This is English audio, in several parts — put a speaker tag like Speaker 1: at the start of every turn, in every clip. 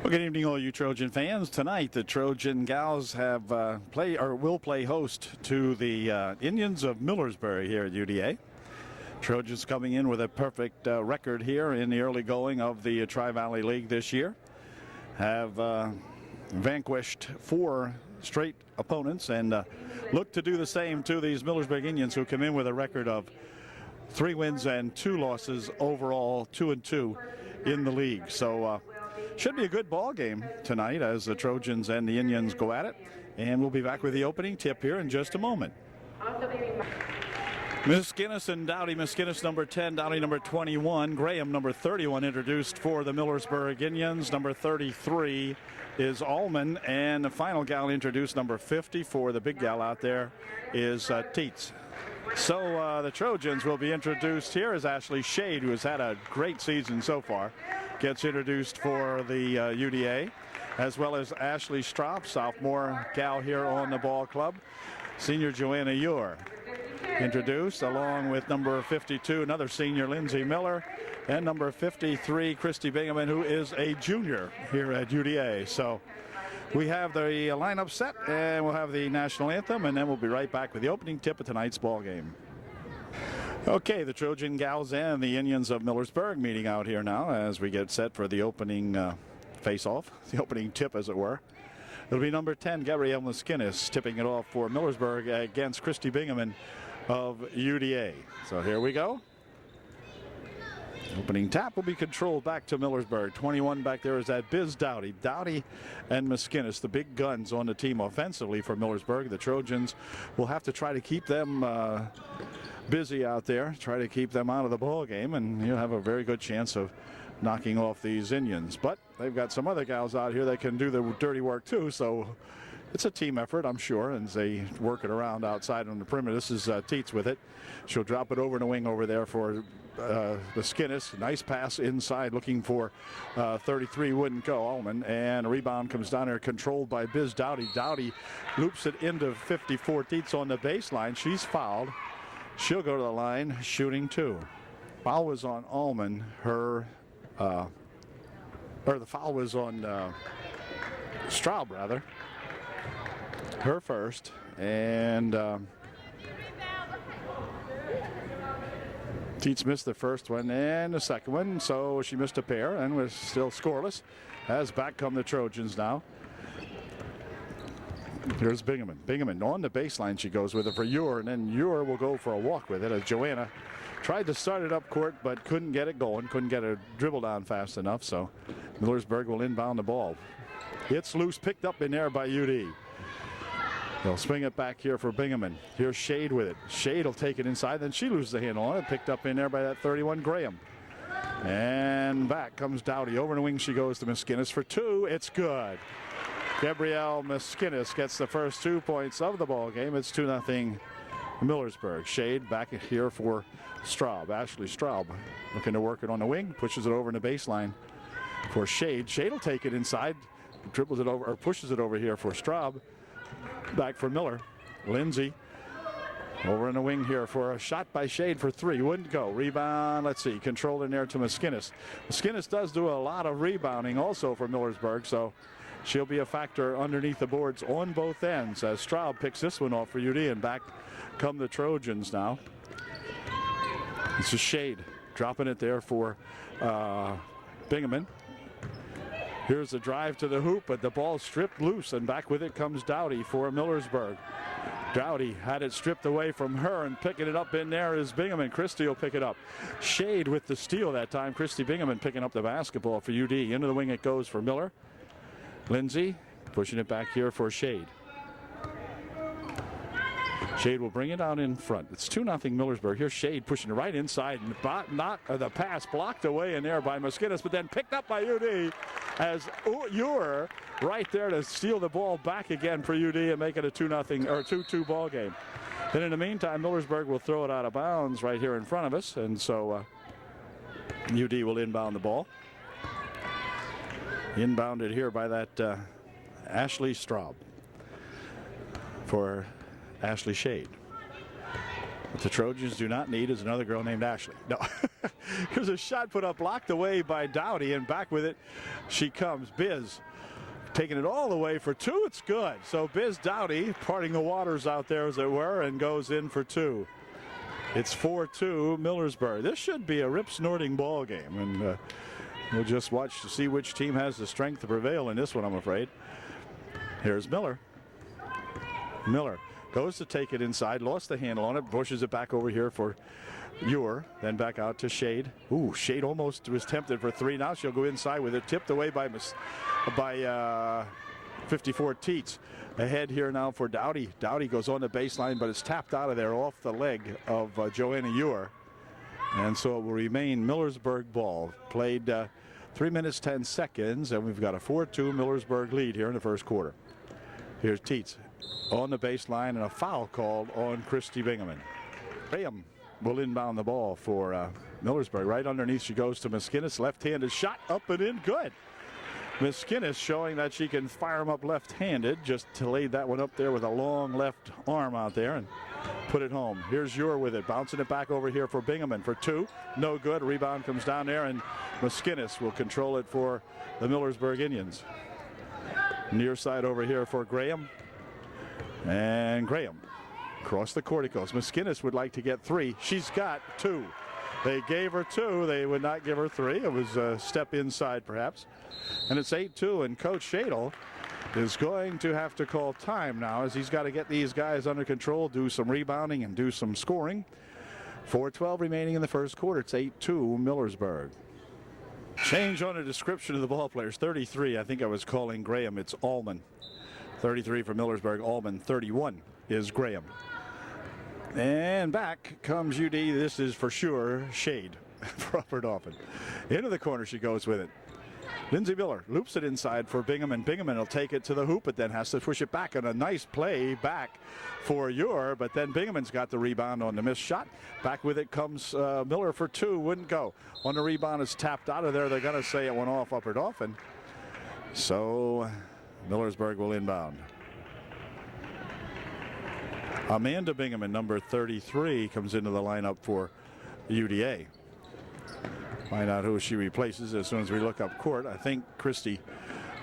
Speaker 1: Well, good evening, all you Trojan fans. Tonight, the Trojan gals have will play host to the Indians of Millersburg here at UDA. Trojans coming in with a perfect record here in the early going of the Tri-Valley League this year. Have vanquished 4 straight opponents and look to do the same to these Millersburg Indians, who come in with a record of 3 wins and 2 losses overall, 2-2 in the league. So should be a good ball game tonight as the Trojans and the Indians go at it. And we'll be back with the opening tip here in just a moment. Miskinnis and Dowdy. Miskinnis number 10, Dowdy number 21, Graham number 31 introduced for the Millersburg Indians. Number 33 is Allman, and the final gal introduced, number 50 for the big gal out there, is Teets. So the Trojans will be introduced here as Ashley Shade, who has had a great season so far, gets introduced for the UDA, as well as Ashley Straub, sophomore gal here on the ball club. Senior Joanna Ure introduced, along with number 52, another senior, Lindsay Miller, and number 53, Christy Bingaman, who is a junior here at UDA. So we have the lineup set, and we'll have the national anthem, and then we'll be right back with the opening tip of tonight's ball game. Okay, the Trojan gals and the Indians of Millersburg meeting out here now as we get set for the opening face-off, the opening tip, as it were. It'll be number 10, Gabrielle Miskinnis, tipping it off for Millersburg against Christy Bingaman of UDA. So here we go. Opening tap will be controlled back to Millersburg. 21 back there is that Biz Dowdy. Dowdy and Miskinnis, the big guns on the team offensively for Millersburg. The Trojans will have to try to keep them busy out there, try to keep them out of the ball game, and you'll have a very good chance of knocking off these Indians. But they've got some other gals out here that can do the dirty work too, so it's a team effort, I'm sure, as they work it around outside on the perimeter. This is Teets with it. She'll drop it over in the wing over there for Miskinnis. Nice pass inside, looking for 33, wouldn't go, Allman, and a rebound comes down there, controlled by Biz Dowdy. Dowdy loops it into 54. Teets on the baseline. She's fouled. She'll go to the line, shooting 2. Foul was on Allman. The foul was on Straub, rather. Her first, and Teets missed the first one and the second one, so she missed a pair and was still scoreless. As back come the Trojans now. Here's Bingaman. Bingaman on the baseline, she goes with it for Ure, and then Ure will go for a walk with it as Joanna tried to start it up court but couldn't get it going, couldn't get a dribble down fast enough, so Millersburg will inbound the ball. It's loose, picked up in there by UD. They'll swing it back here for Bingaman. Here's Shade with it. Shade will take it inside, then she loses the handle on it. Picked up in there by that 31, Graham. And back comes Dowdy. Over the wing she goes to Miskinnis for 2. It's good. Gabrielle Miskinnis gets the first 2 points of the ball game. It's 2-0 Millersburg. Shade back here for Straub. Ashley Straub looking to work it on the wing. Pushes it over in the baseline for Shade. Shade will take it inside. Dribbles it over, or pushes it over here for Straub. Back for Miller. Lindsay over in the wing here for a shot by Shade for 3. Wouldn't go. Rebound, let's see, controlled in there to Miskinnis. Miskinnis does do a lot of rebounding also for Millersburg, so she'll be a factor underneath the boards on both ends as Straub picks this one off for UD, and back come the Trojans now. This is Shade dropping it there for Bingaman. Here's the drive to the hoop, but the ball stripped loose, and back with it comes Dowdy for Millersburg. Dowdy had it stripped away from her, and picking it up in there is Bingaman. Christy will pick it up. Shade with the steal that time. Christy Bingaman picking up the basketball for UD. Into the wing it goes for Miller. Lindsay pushing it back here for Shade. Shade will bring it out in front. It's 2-0 Millersburg. Here's Shade pushing it right inside, and the pass blocked away in there by Miskinnis, but then picked up by UD as Ure right there to steal the ball back again for UD and make it a 2-0 or 2-2 ball game. Then in the meantime, Millersburg will throw it out of bounds right here in front of us, and so UD will inbound the ball. Inbounded here by that Ashley Straub for Ashley Shade. What the Trojans do not need is another girl named Ashley. No. Here's a shot put up, blocked away by Dowdy, and back with it she comes. Biz taking it all the way for two. It's good. So Biz Dowdy parting the waters out there, as it were, and goes in for two. It's 4-2 Millersburg. This should be a rip-snorting ball game, and we'll just watch to see which team has the strength to prevail in this one, I'm afraid. Here's Miller. Miller goes to take it inside, lost the handle on it, pushes it back over here for Ewer, then back out to Shade. Ooh, Shade almost was tempted for three. Now she'll go inside with it, tipped away by 54 Teets. Ahead here now for Dowdy. Dowdy goes on the baseline, but it's tapped out of there off the leg of Joanna Ewer. And so it will remain Millersburg ball. Played 3 minutes, 10 seconds, and we've got a 4-2 Millersburg lead here in the first quarter. Here's Teets on the baseline, and a foul called on Christy Bingaman. Graham will inbound the ball for Millersburg. Right underneath she goes to Miskinnis. Left-handed shot up and in. Good. Miskinnis showing that she can fire them up left-handed. Just laid that one up there with a long left arm out there and put it home. Here's Ewer with it. Bouncing it back over here for Bingaman for two. No good. Rebound comes down there, and Miskinnis will control it for the Millersburg Indians. Near side over here for Graham. And Graham across the court it goes. Miskinnis would like to get three. She's got two. They gave her two. They would not give her three. It was a step inside perhaps. And it's 8-2, and Coach Shadle is going to have to call time now, as he's got to get these guys under control, do some rebounding and do some scoring. 4:12 remaining in the first quarter. It's 8-2 Millersburg. Change on the description of the ball players. 33, I think I was calling Graham. It's Allman. 33 for Millersburg. Allman. 31 is Graham. And back comes UD. This is for sure Shade for Upper Dauphin. Into the corner she goes with it. Lindsay Miller loops it inside for Bingaman. Bingaman will take it to the hoop, but then has to push it back, and a nice play back for Ewer, but then Bingaman's got the rebound on the missed shot. Back with it comes Miller for two. Wouldn't go. On the rebound, is tapped out of there. They're going to say it went off Upper Dauphin. So Millersburg will inbound. Amanda Bingaman, number 33, comes into the lineup for UDA. Find out who she replaces as soon as we look up court. I think Christy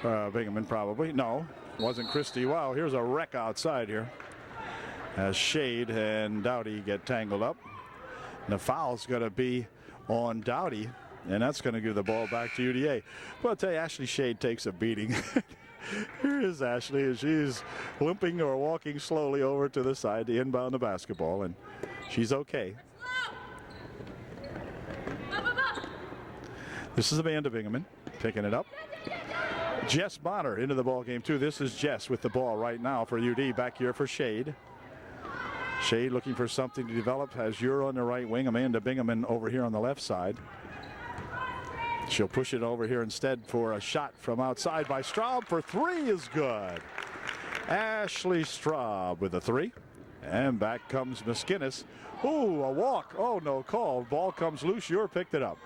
Speaker 1: Bingaman probably. No, wasn't Christy. Wow, here's a wreck outside here as Shade and Dowdy get tangled up. And the foul's going to be on Dowdy, and that's going to give the ball back to UDA. Well, I'll tell you, Ashley Shade takes a beating. Here is Ashley, and she's limping or walking slowly over to the side to inbound the basketball, and she's okay. This is Amanda Bingaman picking it up. Jess Bonner into the ball game too. This is Jess with the ball right now for UD. Back here for Shade. Shade looking for something to develop. Has Ewer on the right wing. Amanda Bingaman over here on the left side. She'll push it over here instead for a shot from outside by Straub for three is good. Ashley Straub with a three. And back comes Miskinnis. Ooh, a walk. Oh, no call. Ball comes loose. Ewer picked it up.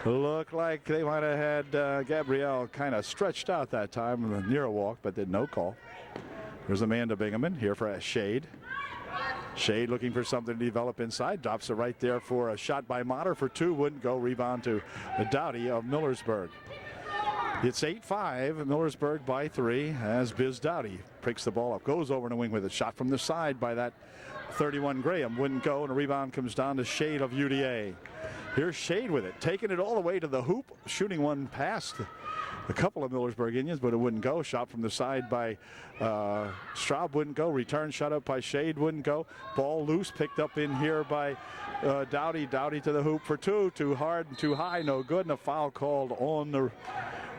Speaker 1: Looked like they might have had Gabrielle kind of stretched out that time near a walk, but did no call. There's Amanda Bingaman here for a Shade. Shade looking for something to develop inside. Drops it right there for a shot by Motter for two. Wouldn't go. Rebound to the Dowdy of Millersburg. It's 8-5. Millersburg by three as Biz Dowdy picks the ball up. Goes over in the wing with a shot from the side by that 31 Graham. Wouldn't go, and a rebound comes down to Shade of UDA. Here's Shade with it, taking it all the way to the hoop, shooting one past a couple of Millersburg Indians, but it wouldn't go. Shot from the side by Straub, wouldn't go. Return shot up by Shade, wouldn't go. Ball loose, picked up in here by Dowdy. Dowdy to the hoop for two. Too hard and too high, no good. And a foul called on the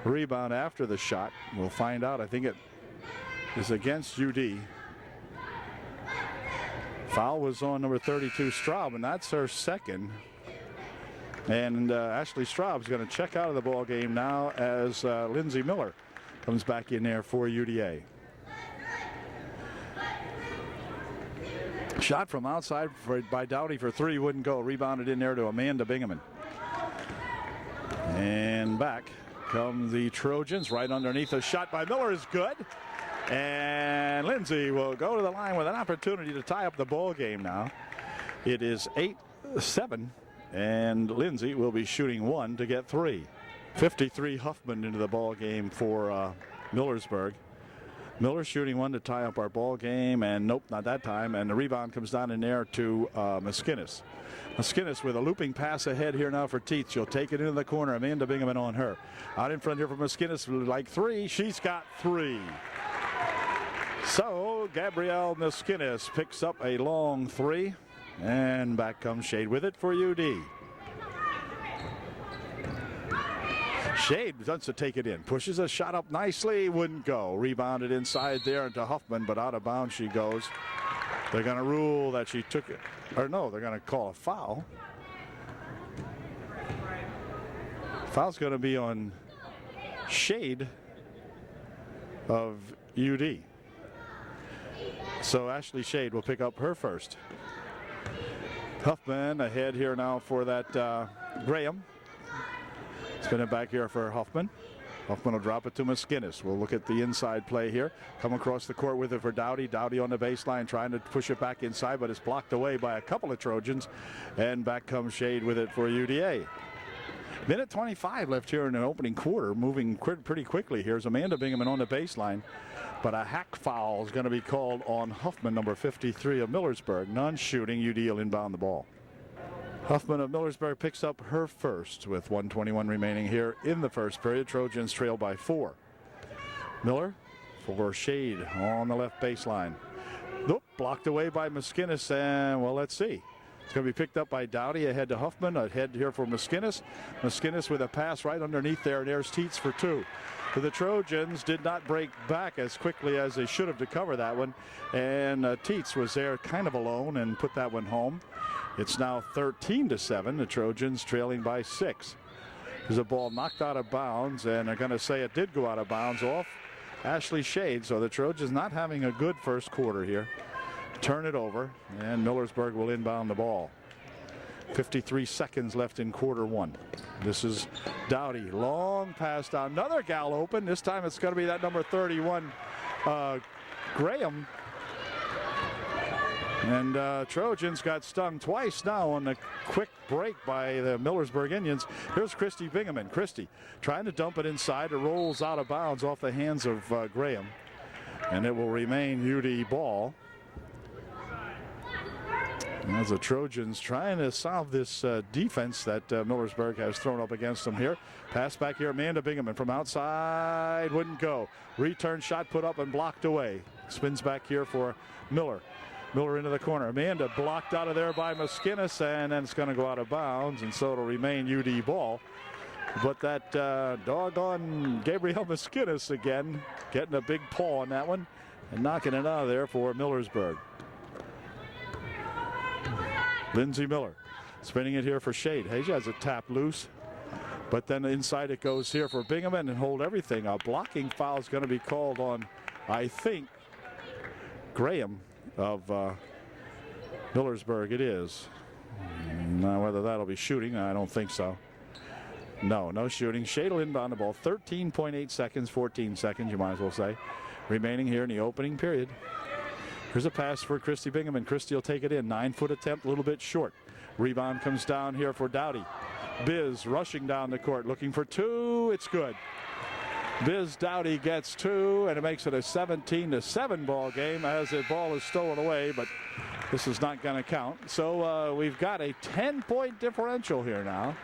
Speaker 1: rebound after the shot. We'll find out. I think it is against UD. Foul was on number 32, Straub, and that's her second. And Ashley Straub's going to check out of the ball game now as Lindsay Miller comes back in there for UDA. Shot from outside by Dowdy for three, wouldn't go. Rebounded in there to Amanda Bingaman. And back come the Trojans right underneath. A shot by Miller is good. And Lindsay will go to the line with an opportunity to tie up the ball game now. It is 8-7, and Lindsay will be shooting 1 to get 3. 53 Huffman into the ball game for Millersburg. Miller shooting 1 to tie up our ball game, and nope, not that time. And the rebound comes down in there to Maskinnis. Maskinnis with a looping pass ahead here now for Teets. She'll take it into the corner. Amanda Bingaman on her. Out in front here for Maskinnis, like 3. She's got 3. So Gabrielle Maskinnis picks up a long 3, and back comes Shade with it for UD. Shade wants to take it in, pushes a shot up nicely, wouldn't go. Rebounded inside there into Huffman, but out of bounds she goes. They're going to rule that she took it, or no, they're going to call a foul. Foul's going to be on Shade of UD. So Ashley Shade will pick up her first. Huffman ahead here now for that Graham. Spin it back here for Huffman. Huffman will drop it to Maskinnis. We'll look at the inside play here. Come across the court with it for Dowdy. Dowdy on the baseline trying to push it back inside, but it's blocked away by a couple of Trojans. And back comes Shade with it for UDA. Minute 25 left here in the opening quarter. Moving pretty quickly. Here's Amanda Bingaman on the baseline. But a hack foul is going to be called on Huffman, number 53 of Millersburg. Non-shooting. UD will inbound the ball. Huffman of Millersburg picks up her first with 1:21 remaining here in the first period. Trojans trail by 4. Miller for Shade on the left baseline. Nope, blocked away by Maskinnis, and well, let's see. It's going to be picked up by Dowdy ahead to Huffman. Ahead here for Maskinnis. Maskinnis with a pass right underneath there, and there's Teets for 2. But the Trojans did not break back as quickly as they should have to cover that one, and Teets was there kind of alone and put that one home. It's now 13-7. The Trojans trailing by 6. There's a ball knocked out of bounds, and they're going to say it did go out of bounds off Ashley Shade. So the Trojans not having a good first quarter here. Turn it over, and Millersburg will inbound the ball. 53 seconds left in quarter 1. This is Dowdy. Long pass down. Another gal open. This time it's going to be that number 31, Graham. And Trojans got stung twice now on the quick break by the Millersburg Indians. Here's Christy Bingaman. Christy trying to dump it inside. It rolls out of bounds off the hands of Graham. And it will remain UD ball. As the Trojans trying to solve this defense that Millersburg has thrown up against them here. Pass back here, Amanda Bingaman from outside, wouldn't go. Return shot put up and blocked away. Spins back here for Miller. Miller into the corner. Amanda blocked out of there by Maskinnis, and then it's going to go out of bounds, and so it'll remain UD ball. But that doggone Gabrielle Maskinnis again, getting a big paw on that one and knocking it out of there for Millersburg. Lindsay Miller spinning it here for Shade. She has a tap loose, but then inside it goes here for Bingaman and hold everything. A blocking foul is going to be called on, I think, Graham of Millersburg. It is. Now whether that'll be shooting, I don't think so. No shooting. Shade will inbound the ball. 13.8 seconds, 14 seconds, you might as well say, remaining here in the opening period. Here's a pass for Christy Bingaman. Christy will take it in. 9-foot attempt, a little bit short. Rebound comes down here for Dowdy. Biz rushing down the court, looking for 2. It's good. Biz Dowdy gets 2, and it makes it a 17-7 ball game as the ball is stolen away, but this is not going to count. So we've got a 10-point differential here now.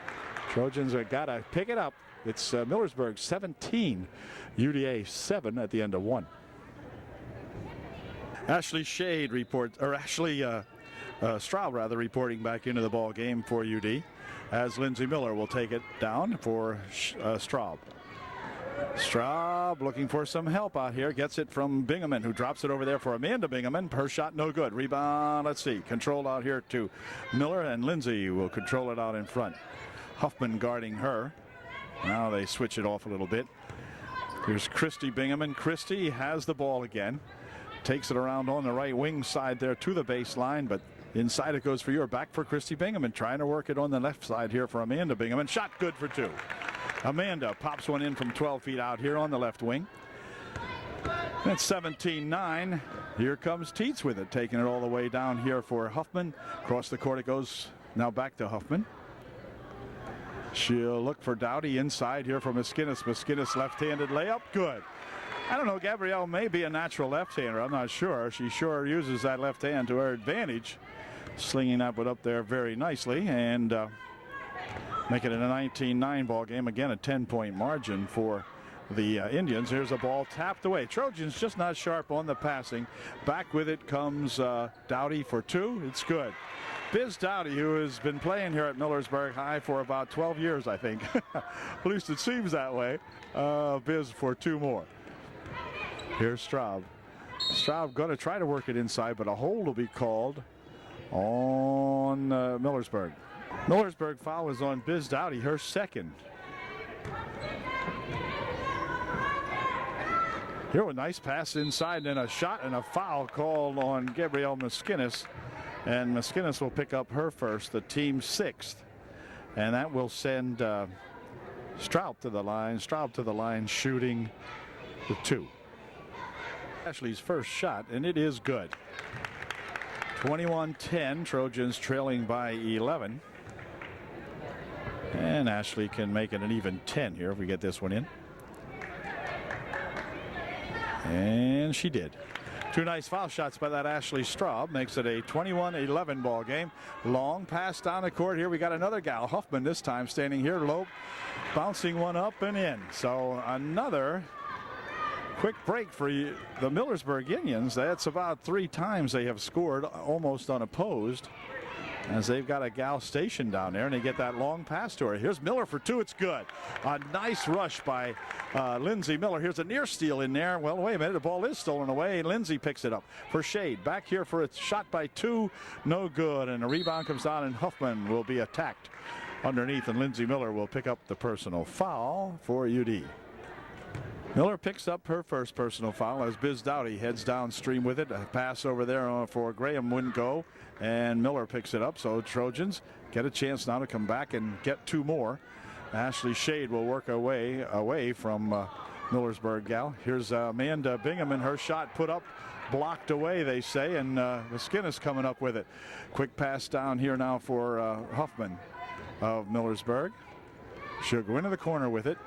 Speaker 1: Trojans have got to pick it up. It's Millersburg 17, UDA 7 at the end of 1. Ashley Shade reports, or Ashley Straub rather, reporting back into the ball game for UD, as Lindsay Miller will take it down for Straub. Straub looking for some help out here. Gets it from Bingaman, who drops it over there for Amanda Bingaman. Her shot no good. Rebound, let's see. Controlled out here to Miller, and Lindsay will control it out in front. Huffman guarding her. Now they switch it off a little bit. Here's Christy Bingaman. Christy has the ball again. Takes it around on the right wing side there to the baseline, but inside it goes for your back for Christy Bingaman. Trying to work it on the left side here for Amanda Bingaman. Shot good for 2. Amanda pops one in from 12 feet out here on the left wing. That's 17-9. Here comes Tietz with it, taking it all the way down here for Huffman. Across the court it goes, now back to Huffman. She'll look for Dowdy inside here for Maskinis. Maskinis left-handed layup, good. I don't know, Gabrielle may be a natural left-hander, I'm not sure. She sure uses that left hand to her advantage. Slinging that one up there very nicely and making it a 19-9 ball game. Again, a 10-point margin for the Indians. Here's a ball tapped away. Trojans just not sharp on the passing. Back with it comes Dowdy for two. It's good. Biz Dowdy, who has been playing here at Millersburg High for about 12 years, I think. At least it seems that way. Biz for two more. Here's Straub. Straub going to try to work it inside, but a hold will be called on Millersburg. Millersburg foul is on Biz Dowdy, her second. Here a nice pass inside and a shot and a foul called on Gabrielle Maskinis. And Maskinis will pick up her first, the team's sixth. And that will send Straub to the line. Straub to the line shooting the two. Ashley's first shot, and it is good. 21-10, Trojans trailing by 11. And Ashley can make it an even 10 here if we get this one in. And she did. Two nice foul shots by that Ashley Straub. Makes it a 21-11 ball game. Long pass down the court. Here we got another gal, Huffman this time, standing here low, bouncing one up and in. So another quick break for the Millersburg Indians. That's about 3 times they have scored almost unopposed, as they've got a gal stationed down there, and they get that long pass to her. Here's Miller for two. It's good. A nice rush by Lindsay Miller. Here's a near steal in there. Well, wait a minute. The ball is stolen away. Lindsay picks it up for Shade. Back here for a shot by two. No good. And the rebound comes down, and Huffman will be attacked underneath, and Lindsay Miller will pick up the personal foul for UD. Miller picks up her first personal foul as Biz Dowdy heads downstream with it. A pass over there for Graham wouldn't go, and Miller picks it up. So Trojans get a chance now to come back and get two more. Ashley Shade will work away from Millersburg gal. Here's Amanda Bingham, and her shot put up, blocked away, they say, and Maskinis coming up with it. Quick pass down here now for Huffman of Millersburg. She'll go into the corner with it.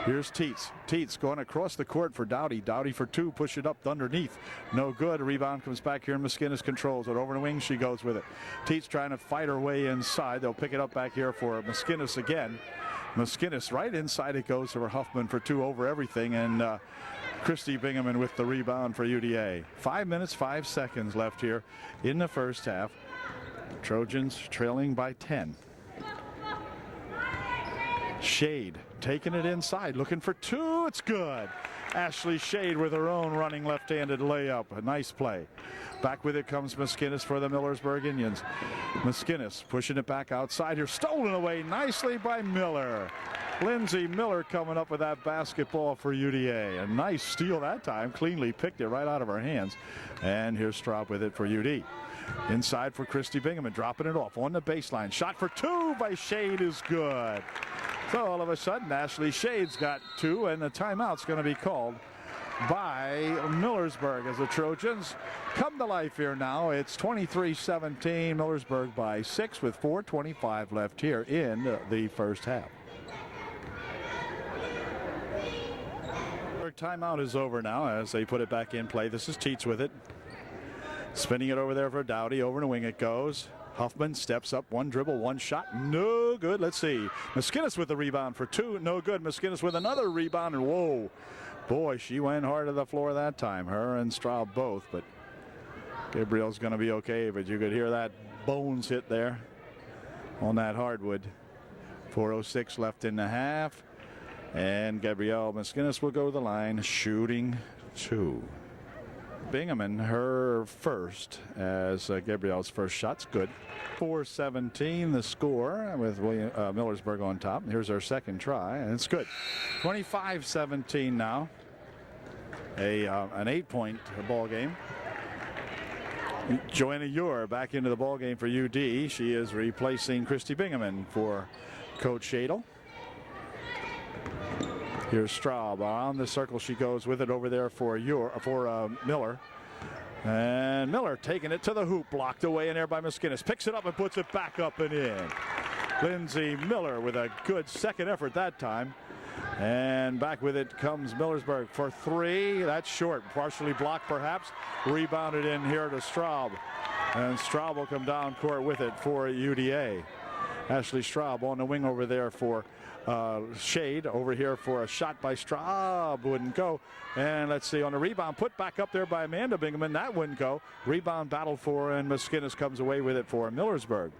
Speaker 1: Here's Tietz. Tietz going across the court for Dowdy. Dowdy for two. Push it up underneath. No good. Rebound comes back here, and Maskinis controls it. Over the wing she goes with it. Tietz trying to fight her way inside. They'll pick it up back here for Maskinis again. Maskinis right inside it goes for Huffman for two over everything. And Christy Binghamon with the rebound for UDA. 5 minutes, 5 seconds left here in the first half. Trojans trailing by 10. Shade taking it inside, looking for two. It's good. Ashley Shade with her own running left-handed layup. A nice play. Back with it comes Maskinis for the Millersburg Indians. Maskinis pushing it back outside here. Stolen away nicely by Miller. Lindsay Miller coming up with that basketball for UDA. A nice steal that time. Cleanly picked it right out of her hands. And here's Straub with it for UD. Inside for Christy Bingham, dropping it off on the baseline. Shot for two by Shade is good. So all of a sudden, Ashley Shade's got two, and the timeout's going to be called by Millersburg as the Trojans come to life here now. It's 23-17, Millersburg by 6 with 4:25 left here in the first half. Timeout is over now as they put it back in play. This is Tietz with it. Spinning it over there for Dowdy. Over the wing it goes. Huffman steps up, one dribble, one shot, no good. Let's see. Maskinis with the rebound for two, no good. Maskinis with another rebound, and whoa. Boy, she went hard to the floor that time. Her and Straub both, but Gabrielle's going to be okay. But you could hear that bones hit there on that hardwood. 4:06 left in the half. And Gabrielle Maskinis will go to the line, shooting two. Bingham, her first, as Gabrielle's first shot's good. 4:17 the score with Millersburg on top. Here's our second try, and it's good. 25-17 now. An 8-point ball game. Joanna Ure back into the ball game for UD. She is replacing Christy Bingham for Coach Shadle. Here's Straub. On the circle she goes with it over there for Miller. And Miller taking it to the hoop. Blocked away in there by Miskinis. Picks it up and puts it back up and in. Lindsay Miller with a good second effort that time. And back with it comes Millersburg for three. That's short. Partially blocked perhaps. Rebounded in here to Straub. And Straub will come down court with it for UDA. Ashley Straub on the wing over there for Shade. Over here for a shot by Straub. Wouldn't go. And let's see, on the rebound, put back up there by Amanda Bingaman. That wouldn't go. Rebound battle for, and Miskinis comes away with it for Millersburg.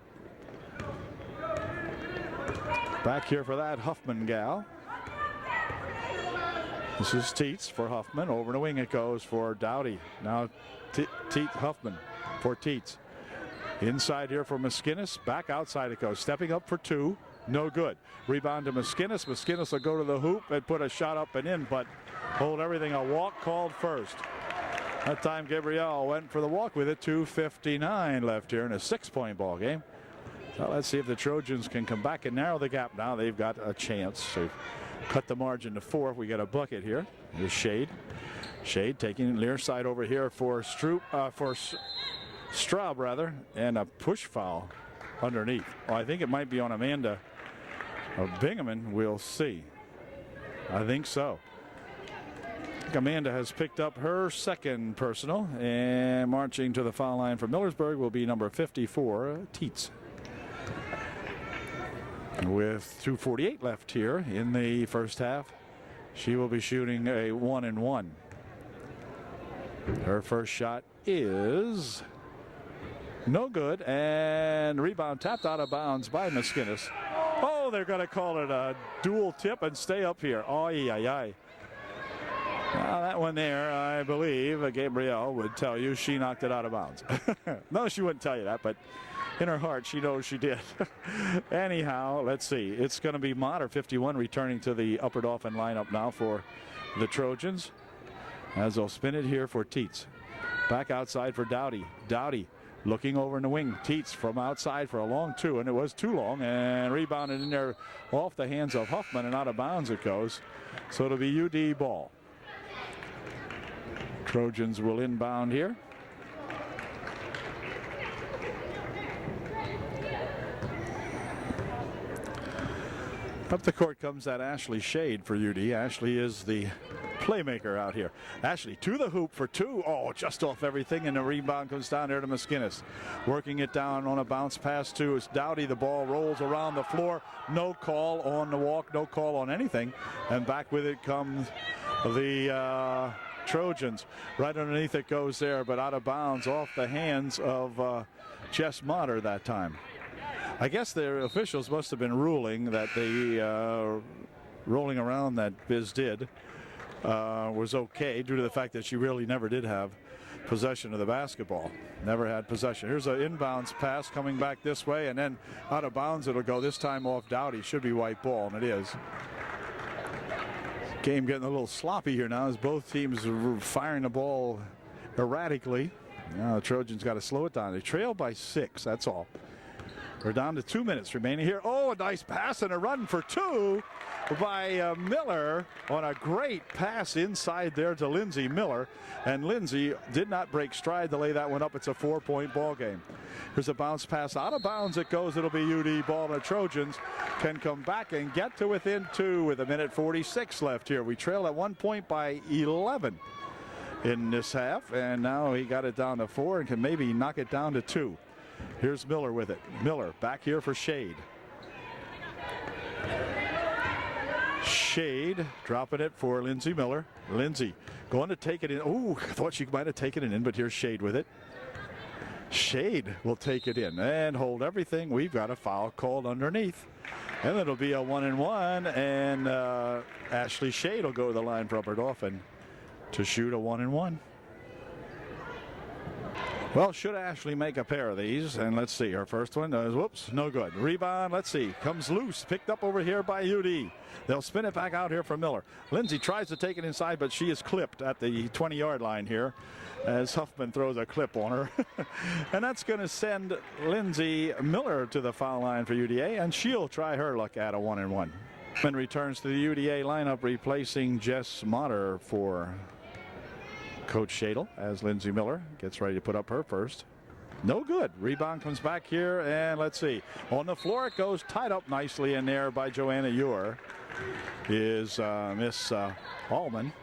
Speaker 1: Back here for that Huffman gal. This is Teets for Huffman. Over the wing it goes for Dowdy. Now Huffman for Teets. Inside here for Miskinis. Back outside it goes. Stepping up for two. No good. Rebound to Miskinis. Miskinis will go to the hoop and put a shot up and in, but hold everything. A walk called first. That time Gabrielle went for the walk with it. 2:59 left here in a 6-point ball game. So let's see if the Trojans can come back and narrow the gap. Now they've got a chance to cut the margin to 4 if we get a bucket here. Here's Shade. Shade taking near side over here for Straub rather, and a push foul underneath. Oh, I think it might be on Amanda Bingaman. We'll see. I think so. I think Amanda has picked up her second personal, and marching to the foul line for Millersburg will be number 54, Teets. With 2:48 left here in the first half, she will be shooting a 1-and-1. Her first shot is no good, and rebound tapped out of bounds by Miskinis. Oh, they're going to call it a dual tip and stay up here. Oh, yeah. Well, that one there, I believe, Gabrielle would tell you she knocked it out of bounds. No, she wouldn't tell you that, but in her heart, she knows she did. Anyhow, let's see. It's going to be Motter, 51, returning to the Upper Dauphin lineup now for the Trojans, as they'll spin it here for Teets. Back outside for Dowdy. Dowdy looking over in the wing. Teets from outside for a long two, and it was too long, and rebounded in there off the hands of Huffman, and out of bounds it goes. So it'll be UD ball. Trojans will inbound here. Up the court comes that Ashley Shade for UD. Ashley is the playmaker out here. Ashley to the hoop for two. Oh, just off everything, and the rebound comes down there to Miskinis. Working it down on a bounce pass to Dowdy. The ball rolls around the floor. No call on the walk, no call on anything. And back with it comes the Trojans. Right underneath it goes there, but out of bounds off the hands of Jess Motter that time. I guess their officials must have been ruling that the rolling around that Biz did was okay, due to the fact that she really never did have possession of the basketball. Never had possession. Here's an inbounds pass coming back this way, and then out of bounds it'll go, this time off Dowdy. Should be white ball, and it is. Game getting a little sloppy here now as both teams are firing the ball erratically. Now the Trojans got to slow it down. They trail by 6, that's all. We're down to 2 minutes remaining here. Oh, a nice pass and a run for two by Miller on a great pass inside there to Lindsay Miller. And Lindsay did not break stride to lay that one up. It's a 4-point ball game. Here's a bounce pass. Out of bounds it goes. It'll be UD ball. The Trojans can come back and get to within 2 with 1:46 left here. We trail at 1 point by 11 in this half. And now he got it down to 4 and can maybe knock it down to 2. Here's Miller with it. Miller back here for Shade. Shade dropping it for Lindsay Miller. Lindsay going to take it in. Oh, I thought she might have taken it in, but here's Shade with it. Shade will take it in and hold everything. We've got a foul called underneath. And it'll be a 1-and-1, and Ashley Shade will go to the line for Upper Dauphin to shoot a 1-and-1. Well, should Ashley make a pair of these? And let's see, her first one is, whoops, no good. Rebound, let's see, comes loose, picked up over here by UD. They'll spin it back out here for Miller. Lindsay tries to take it inside, but she is clipped at the 20-yard line here as Huffman throws a clip on her. And that's going to send Lindsay Miller to the foul line for UDA, and she'll try her luck at a 1-and-1. And returns to the UDA lineup, replacing Jess Motter for Coach Shadle as Lindsay Miller gets ready to put up her first. No good. Rebound comes back here, and let's see. On the floor it goes, tied up nicely in there by Joanna Ewer is Miss Allman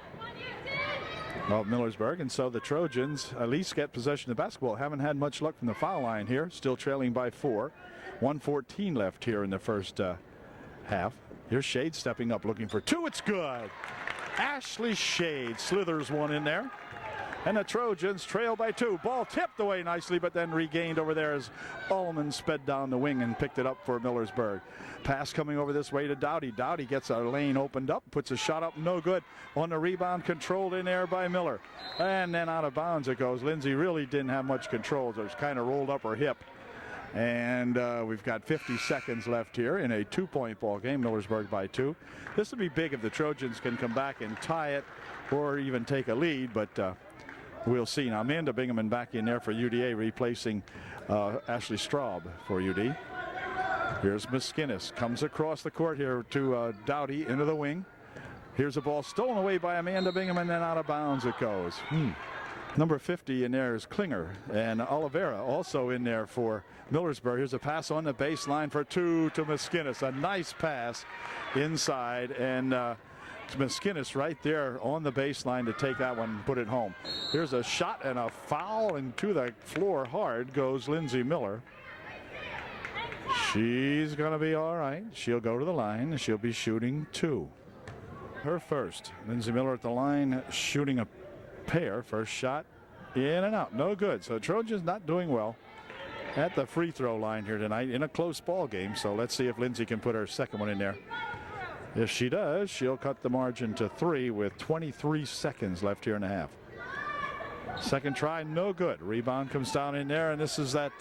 Speaker 1: of Millersburg. And so the Trojans at least get possession of the basketball. Haven't had much luck from the foul line here. Still trailing by 4. 1:14 left here in the first half. Here's Shade stepping up looking for 2. It's good. Ashley Shade slithers one in there. And the Trojans trail by 2. Ball tipped away nicely, but then regained over there as Allman sped down the wing and picked it up for Millersburg. Pass coming over this way to Dowdy. Dowdy gets a lane opened up, puts a shot up, no good. On the rebound, controlled in there by Miller. And then out of bounds it goes. Lindsay really didn't have much control. So it's kind of rolled up her hip. And we've got 50 seconds left here in a 2-point ball game. Millersburg by 2. This would be big if the Trojans can come back and tie it or even take a lead, but we'll see. Now Amanda Bingaman back in there for UDA, replacing Ashley Straub for UD. Here's Miskinnis, comes across the court here to Dowdy into the wing. Here's a ball stolen away by Amanda Bingaman, and out of bounds it goes. Number 50 in there is Klinger, and Oliveira also in there for Millersburg. Here's a pass on the baseline for 2 to Miskinnis. A nice pass inside, and Miskinnis right there on the baseline to take that one and put it home. Here's a shot and a foul, and to the floor hard goes Lindsay Miller. She's going to be all right. She'll go to the line, and she'll be shooting 2. Her first. Lindsay Miller at the line shooting a pair. First shot in and out, no good. So Trojans not doing well at the free throw line here tonight in a close ball game. So let's see if Lindsay can put her second one in there. If she does, she'll cut the margin to 3 with 23 seconds left here in the half. Second try, no good. Rebound comes down in there, and this is that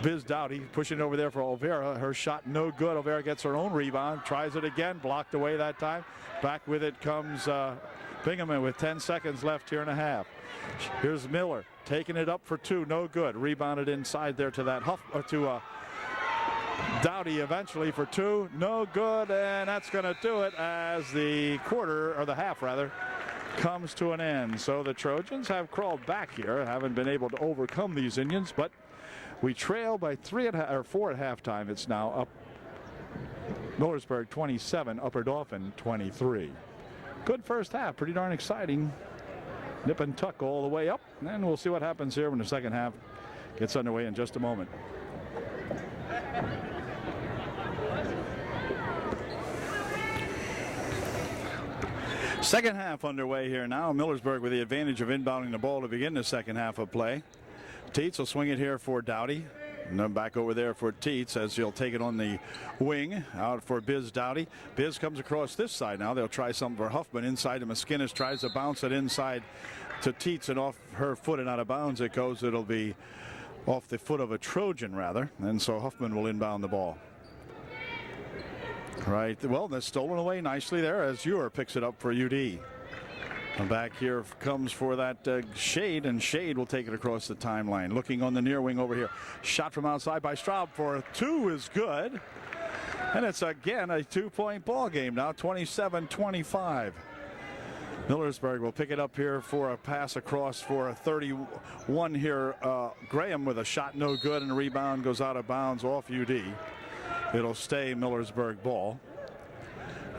Speaker 1: Biz Dowdy pushing it over there for Olvera. Her shot no good. Olvera gets her own rebound, tries it again, blocked away that time. Back with it comes Bingaman with 10 seconds left here in a half. Here's Miller taking it up for 2, no good. Rebounded inside there to that Dowdy eventually for 2, no good, and that's going to do it as the quarter, or the half rather, comes to an end. So the Trojans have crawled back here, haven't been able to overcome these Indians, but we trail by 4 at halftime. It's now up Millersburg 27, Upper Dauphin 23. Good first half, pretty darn exciting. Nip and tuck all the way up, and we'll see what happens here when the second half gets underway in just a moment. Second half underway here now. Millersburg with the advantage of inbounding the ball to begin the second half of play. Teets will swing it here for Dowdy. And then back over there for Teets as he'll take it on the wing out for Biz Dowdy. Biz comes across this side now. They'll try something for Huffman inside to Miskinnis. Tries to bounce it inside to Teets, and off her foot and out of bounds it goes. It'll be off the foot of a Trojan rather. And so Huffman will inbound the ball. Right. Well, that's stolen away nicely there as Ewer picks it up for UD. And back here comes for that Shade, and Shade will take it across the timeline. Looking on the near wing over here. Shot from outside by Straub for 2 is good. And it's again a 2-point ball game now, 27-25. Millersburg will pick it up here for a pass across for a 31 here. Graham with a shot no good, and a rebound goes out of bounds off UD. It'll stay Millersburg ball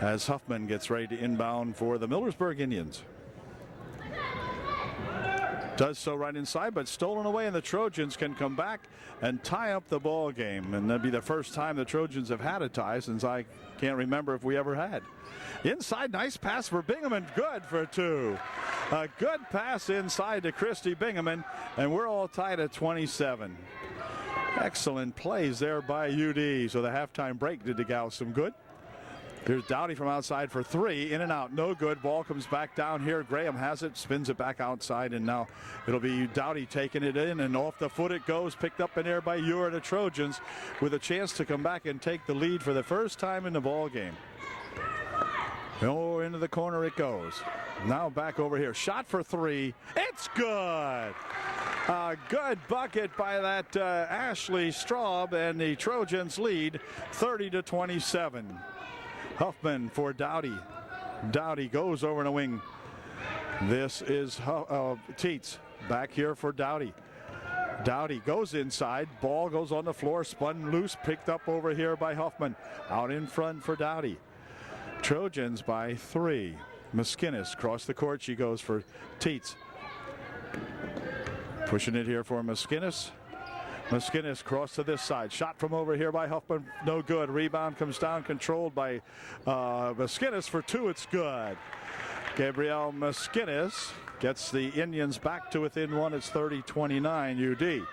Speaker 1: as Huffman gets ready to inbound for the Millersburg Indians. Does so right inside, but stolen away, and the Trojans can come back and tie up the ball game. And that'd be the first time the Trojans have had a tie since I can't remember if we ever had. Inside, nice pass for Bingaman, good for 2. A good pass inside to Christy Bingaman, and we're all tied at 27. Excellent plays there by UD. So the halftime break did the Gals some good. Here's Dowdy from outside for 3, in and out, no good. Ball comes back down here. Graham has it, spins it back outside, and now it'll be Dowdy taking it in, and off the foot it goes, picked up in there by Ewer. The Trojans with a chance to come back and take the lead for the first time in the ball game. Oh, into the corner it goes. Now back over here, shot for 3, it's good. A good bucket by that Ashley Straub, and the Trojans lead 30-27. Huffman for Dowdy. Dowdy goes over the wing. This is Teets back here for Dowdy. Dowdy goes inside. Ball goes on the floor. Spun loose. Picked up over here by Huffman. Out in front for Dowdy. Trojans by 3. Meskinnis across the court. She goes for Teets. Pushing it here for Meskinnis. Meskinnis cross to this side. Shot from over here by Huffman. No good. Rebound comes down. Controlled by Meskinnis for 2. It's good. Gabrielle Meskinnis gets the Indians back to within 1. It's 30-29 UD.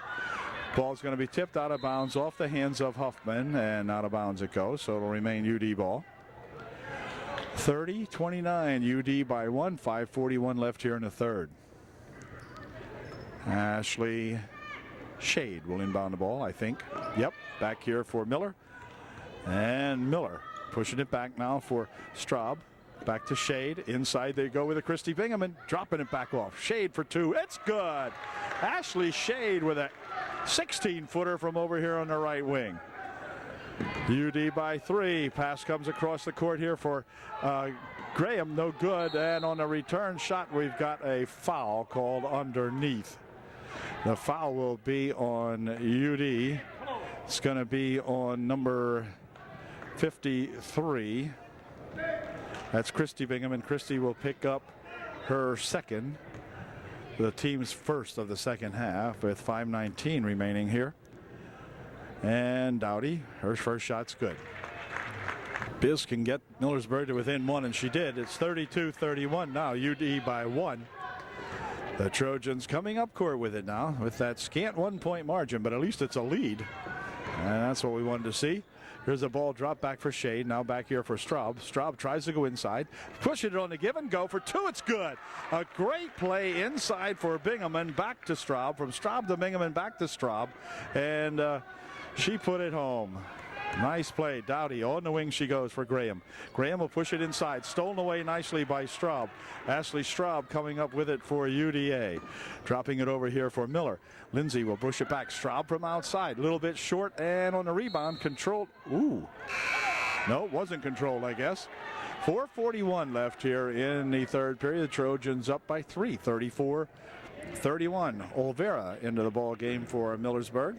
Speaker 1: Ball's going to be tipped out of bounds off the hands of Huffman, and out of bounds it goes, so it'll remain UD ball. 30-29 UD by 1. 5:41 left here in the third. Ashley Shade will inbound the ball, I think. Yep, back here for Miller. And Miller pushing it back now for Straub. Back to Shade. Inside they go with a Christy Bingaman. Dropping it back off. Shade for 2. It's good. Ashley Shade with a 16-footer from over here on the right wing. UD by 3. Pass comes across the court here for Graham. No good. And on the return shot, we've got a foul called underneath. The foul will be on UD. It's going to be on number 53. That's Christy Bingaman. Christy will pick up her second, the team's first of the second half, with 5:19 remaining here. And Dowdy, her first shot's good. Biz can get Millersburg to within 1, and she did. It's 32-31 now, UD by 1. The Trojans coming up court with it now, with that scant 1-point margin, but at least it's a lead. And that's what we wanted to see. Here's a ball drop back for Shade. Now back here for Straub. Straub tries to go inside. Pushing it on the give and go for 2. It's good. A great play inside for Bingaman. Back to Straub. From Straub to Bingaman, back to Straub. And she put it home. Nice play. Dowdy on the wing she goes for Graham. Graham will push it inside. Stolen away nicely by Straub. Ashley Straub coming up with it for UDA. Dropping it over here for Miller. Lindsay will push it back. Straub from outside. A little bit short, and on the rebound, controlled. Ooh. No, it wasn't controlled, I guess. 4:41 left here in the third period. The Trojans up by 3, 34-31. Olvera into the ball game for Millersburg.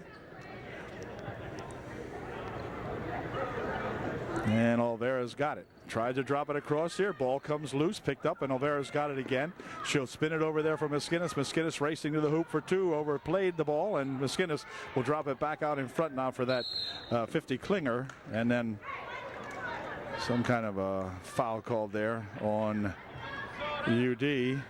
Speaker 1: And Olvera's got it. Tried to drop it across here. Ball comes loose, picked up, and Olvera's got it again. She'll spin it over there for Meskinnis. Meskinnis racing to the hoop for 2. Overplayed the ball, and Meskinnis will drop it back out in front now for that 50 clinger. And then some kind of a foul called there on UD.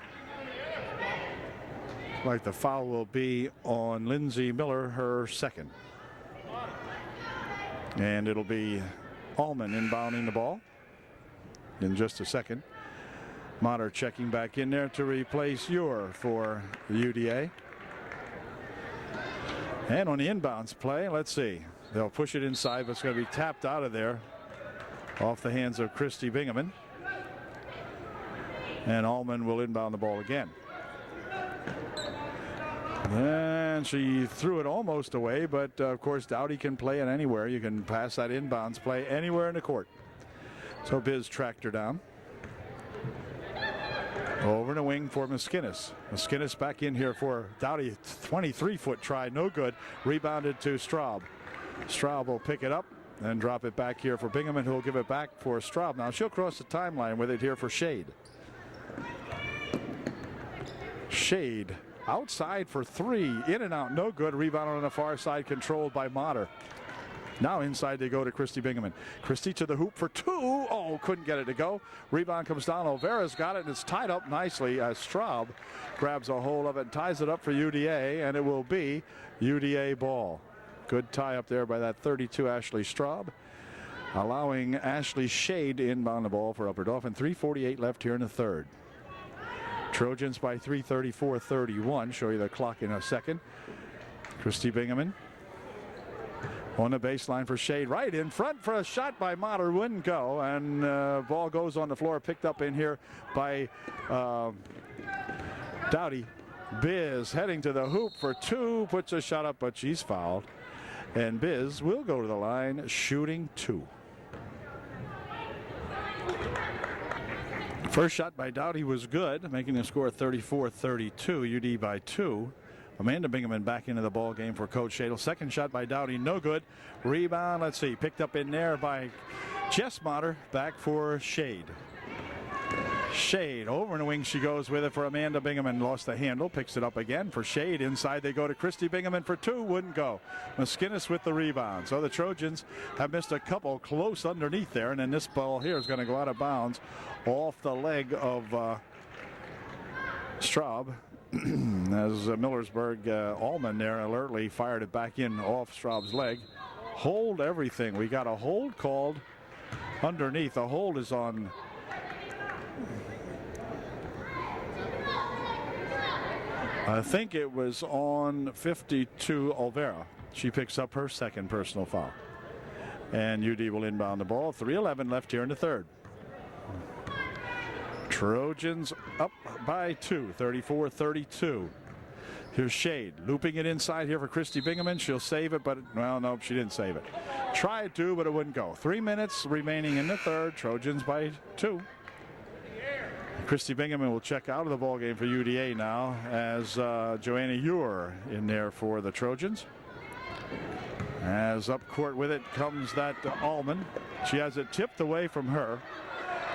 Speaker 1: Like the foul will be on Lindsay Miller, her second. And it'll be Allman inbounding the ball in just a second. Motter checking back in there to replace Ure for the UDA. And on the inbounds play, let's see. They'll push it inside, but it's going to be tapped out of there off the hands of Christy Bingaman. And Allman will inbound the ball again. And she threw it almost away, but of course Dowdy can play it anywhere. You can pass that inbounds play anywhere in the court. So Biz tracked her down. Over the wing for Meskinnis. Meskinnis back in here for Dowdy. 23-foot try, no good. Rebounded to Straub. Straub will pick it up and drop it back here for Bingaman, who will give it back for Straub. Now she'll cross the timeline with it here for Shade. Shade outside for 3, in and out, no good. Rebound on the far side, controlled by Motter. Now inside they go to Christy Bingaman. Christy to the hoop for 2. Oh, couldn't get it to go. Rebound comes down. Olvera's got it, and it's tied up nicely as Straub grabs a hold of it and ties it up for UDA, and it will be UDA ball. Good tie up there by that 32 Ashley Straub, allowing Ashley Shade to inbound the ball for Upper Dauphin. 3:48 left here in the third. Trojans by 3, 34-31. Show you the clock in a second. Christy Bingaman on the baseline for Shade. Right in front for a shot by Motter. Wouldn't go. And ball goes on the floor. Picked up in here by Dowdy. Biz heading to the hoop for 2. Puts a shot up, but she's fouled. And Biz will go to the line shooting 2. First shot by Dowdy was good, making the score 34-32, UD by 2. Amanda Bingaman back into the ball game for Coach Shadle. Second shot by Dowdy, no good. Rebound, let's see, picked up in there by Jess Motter, back for Shade. Shade over in the wing, she goes with it for Amanda Bingaman. Lost the handle, picks it up again for Shade. Inside they go to Christy Bingaman for 2, wouldn't go. Maskinnis with the rebound. So the Trojans have missed a couple close underneath there, and then this ball here is going to go out of bounds off the leg of Straub. As Millersburg Allman there alertly fired it back in off Straub's leg. Hold everything. We got a hold called underneath. The hold is on I think it was on 52 Olvera. She picks up her second personal foul. And UD will inbound the ball. 3:11 left here in the third. Trojans up by 2, 34-32. Here's Shade looping it inside here for Christy Bingaman. She'll save it, but well, no, she didn't save it. Tried to, but it wouldn't go. 3 minutes remaining in the third. Trojans by 2. Christy Bingaman will check out of the ball game for UDA now as Joanna Ewer in there for the Trojans. As up court with it comes that Allman. She has it tipped away from her.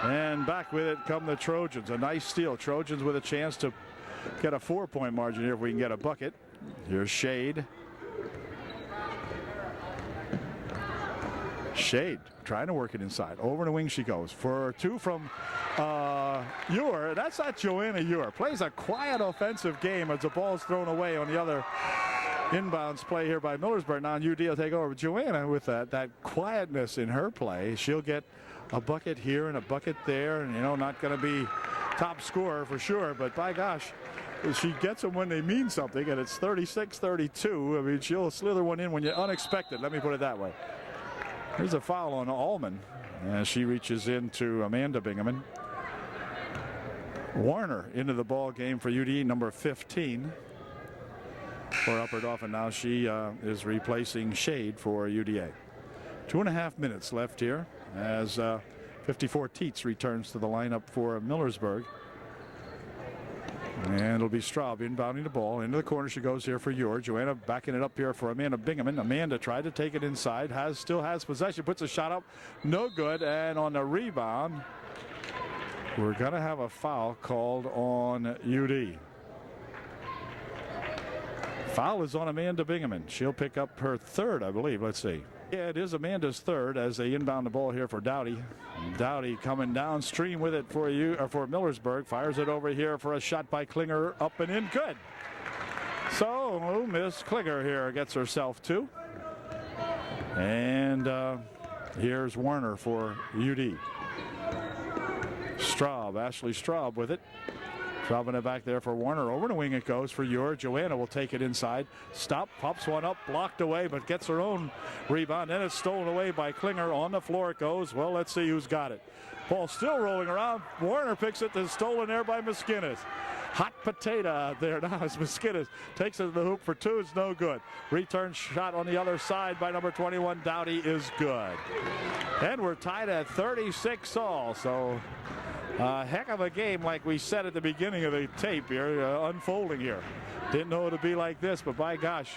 Speaker 1: And back with it come the Trojans. A nice steal. Trojans with a chance to get a 4-point margin here if we can get a bucket. Here's Shade. Shade trying to work it inside. Over the wing she goes for 2 from Ewer. That's not Joanna Ewer. Plays a quiet offensive game as the ball's thrown away on the other inbounds play here by Millersburg. Now UD will take over. Joanna with that quietness in her play. She'll get a bucket here and a bucket there, and not going to be top scorer for sure, but by gosh, she gets them when they mean something, and it's 36-32. I mean, she'll slither one in when you're unexpected. Let me put it that way. Here's a foul on Allman as she reaches into Amanda Bingaman. Warner into the ball game for UD, number 15 for Upper Dauphin. Now she is replacing Shade for UDA. 2.5 minutes left here as 54 Teets returns to the lineup for Millersburg. And it'll be Straub inbounding the ball. Into the corner she goes here for Ewer. Joanna backing it up here for Amanda Bingaman. Amanda tried to take it inside. Still has possession. Puts a shot up. No good. And on the rebound, we're going to have a foul called on UD. Foul is on Amanda Bingaman. She'll pick up her third, I believe. Let's see. Yeah, it is Amanda's third as they inbound the ball here for Dowdy. Dowdy coming downstream with it for Millersburg. Fires it over here for a shot by Klinger. Up and in. Good. So Miss Klinger here gets herself 2. And here's Warner for UD. Ashley Straub with it. Dropping it back there for Warner. Over the wing it goes for Ewer. Joanna will take it inside. Stop, pops one up, blocked away, but gets her own rebound. Then it's stolen away by Klinger. On the floor it goes. Well, let's see who's got it. Ball still rolling around. Warner picks it. It's stolen there by Maskinnis. Hot potato out there now as Maskinnis takes it to the hoop for 2. It's no good. Return shot on the other side by number 21. Dowdy is good. And we're tied at 36 all. So a heck of a game, like we said at the beginning of the tape here, unfolding here. Didn't know it would be like this, but by gosh,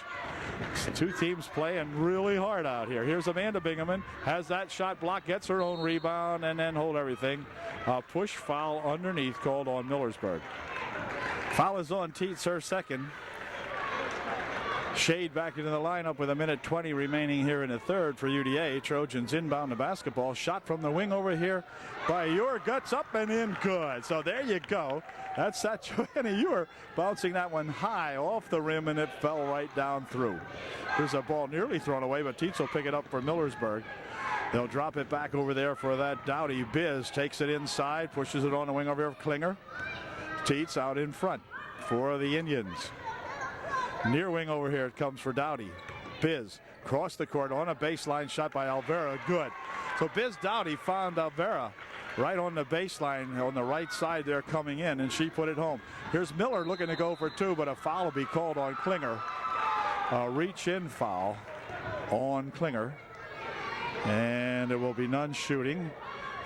Speaker 1: 2 teams playing really hard out here. Here's Amanda Bingaman, has that shot blocked, gets her own rebound, and then hold everything. Push foul underneath called on Millersburg. Foul is on Teets, her second. Shade back into the lineup with 1:20 remaining here in the third for UDA. Trojans inbound the basketball. Shot from the wing over here by Ewer. Guts up and in. Good. So there you go. That's that Joanna Ewer bouncing that one high off the rim, and it fell right down through. There's a ball nearly thrown away, but Teets will pick it up for Millersburg. They'll drop it back over there for that Dowdy. Biz takes it inside, pushes it on the wing over here for Klinger. Teets out in front for the Indians. Near wing over here it comes for Dowdy. Biz cross the court on a baseline shot by Alvera. Good. So Biz Dowdy found Alvera right on the baseline on the right side there coming in, and she put it home. Here's Miller looking to go for 2, but a foul will be called on Klinger. A reach-in foul on Klinger. And it will be none shooting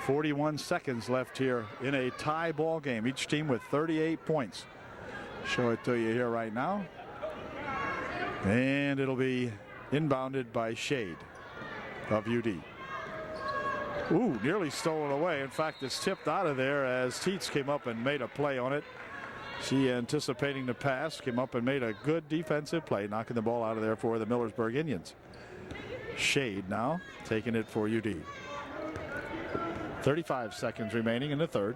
Speaker 1: 41 seconds left here in a tie ball game. Each team with 38 points. Show it to you here right now. And it'll be inbounded by Shade of UD. Ooh, nearly stolen away. In fact, it's tipped out of there as Teets came up and made a play on it. She, anticipating the pass, came up and made a good defensive play, knocking the ball out of there for the Millersburg Indians. Shade now taking it for UD. 35 seconds remaining in the third.